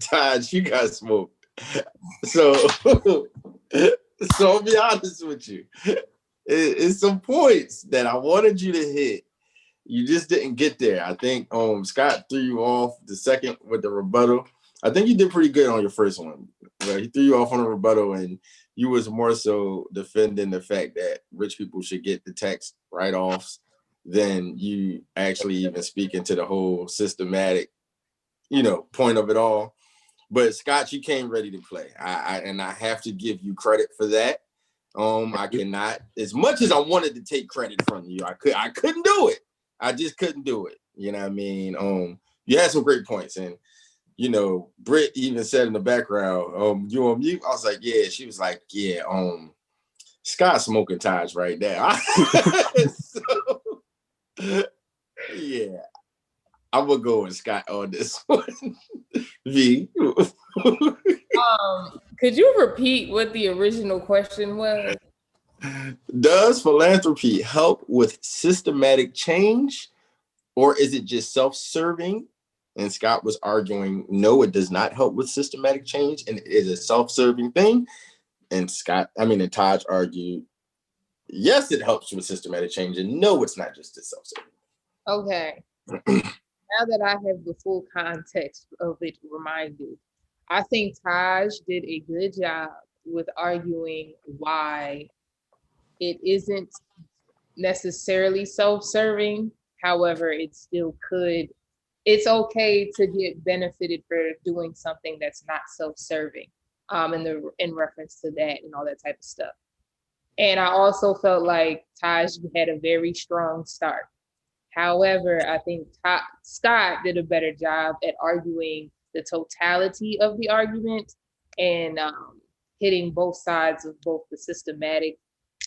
Taj, you got smoked. So, so I'll be honest with you. It's some points that I wanted you to hit. You just didn't get there. I think Scott threw you off the second with the rebuttal. I think you did pretty good on your first one. But he threw you off on a rebuttal, and you was more so defending the fact that rich people should get the tax write-offs than you actually even speaking to the whole systematic, point of it all. But Scott, you came ready to play. I have to give you credit for that. I cannot, as much as I wanted to take credit from you, I couldn't do it. I just couldn't do it. You know what I mean? You had some great points, and Britt even said in the background, you on mute? I was like, yeah. She was like, yeah, Scott smoking Taj right now. So, yeah, I'm gonna go with Scott on this one. V. Could you repeat what the original question was? Does philanthropy help with systematic change, or is it just self-serving? And Scott was arguing, no, it does not help with systematic change, and it is a self-serving thing. And Taj argued, yes, it helps with systematic change, and no, it's not just a self-serving. Okay. Now that I have the full context of it reminded, I think Taj did a good job with arguing why it isn't necessarily self-serving. However, it still could. It's okay to get benefited for doing something that's not self-serving, in reference to that and all that type of stuff. And I also felt like Taj had a very strong start. However, I think Scott did a better job at arguing the totality of the argument and hitting both sides of both the systematic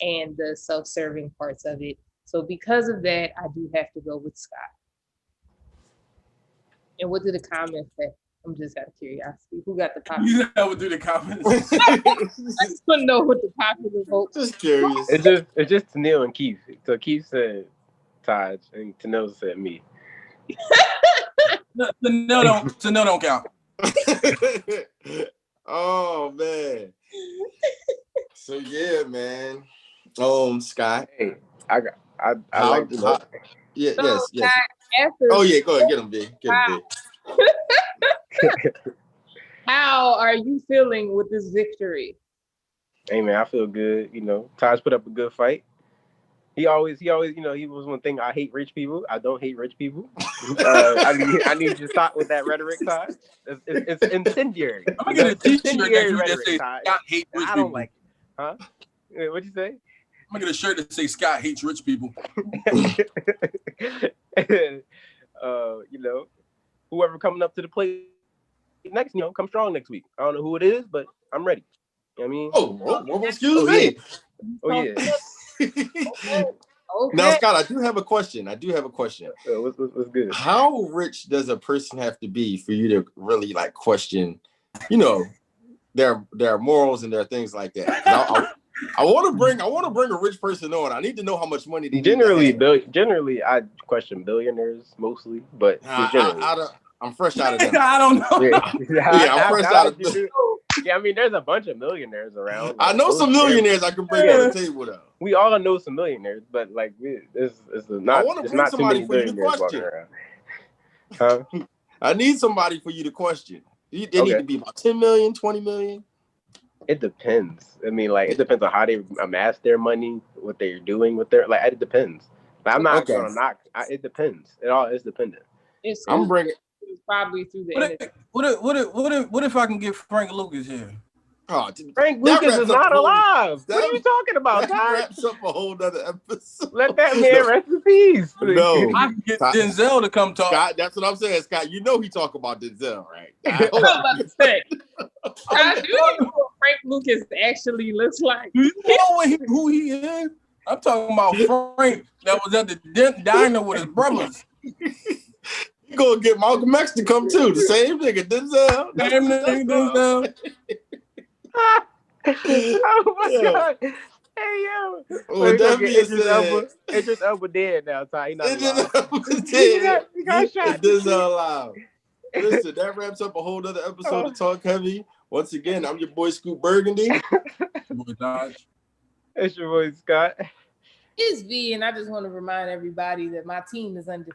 and the self-serving parts of it. So because of that, I do have to go with Scott. And what did the comments say? I'm just out of curiosity. Who got the comments? You know, do the comments. I just want to know what the popular vote. Just curious. It's just Tennille and Keith. So Keith said Taj, and Tennille said me. Tennille don't count. Oh man. So yeah, man. Scott. Hey, I like to know. Yeah, So, yes. After Oh yeah, go ahead, get him, B. How are you feeling with this victory? Hey man, I feel good. Taj put up a good fight. He always, he was one thing. I hate rich people. I don't hate rich people. I need you to stop with that rhetoric, Taj. It's incendiary. I'm gonna get a t-shirt that Incendiary you just rhetoric, say Taj. Scott hates rich I people. don't like it. Huh? What'd you say? I'm gonna get a shirt that say Scott hates rich people. Whoever coming up to the plate next, come strong next week. I don't know who it is, but I'm ready. You know what I mean? Oh, excuse me. Oh yeah. Okay. Now, Scott, I do have a question. What's good? How rich does a person have to be for you to really question, their morals and their things like that? I want to bring a rich person on. I need to know how much money they Generally, need to have. generally, I question billionaires mostly, but just generally. I'm fresh out of them. I don't know. Yeah, I'm fresh out of them. Yeah, I mean, there's a bunch of millionaires around. I know some millionaires I can bring on the table though. We all know some millionaires, but like, it's not. I want to bring somebody for you to question. Huh? I need somebody for you to question. They need to be about 10 million, 20 million. It depends. I mean, like, it depends on how they amass their money, what they're doing with their, like, it depends. But I'm not gonna knock. It depends. It all is dependent. I'm bringing probably through the. What if I can get Frank Lucas here? Oh, Frank Lucas is not alive. What are you talking about? That wraps up a whole nother episode. Let that man rest in peace. No, I can get Denzel to come talk. Scott, that's what I'm saying, Scott. You know he talk about Denzel, right? I was about to say. Scott, do you know what Frank Lucas actually looks like? Do you know who he is? I'm talking about Frank that was at the diner with his brothers. You gonna get Malcolm X to come too? The same nigga, Denzel. Same nigga, Denzel. Oh my god! Hey yo, well, that being said, Idris Elba dead now. Ty, he not alive. He got shot. Denzel alive. Listen, that wraps up a whole other episode of Talk Heavy. Once again, I'm your boy Scoot Burgundy. It's your boy Scott. It's V, and I just want to remind everybody that my team is undefeated.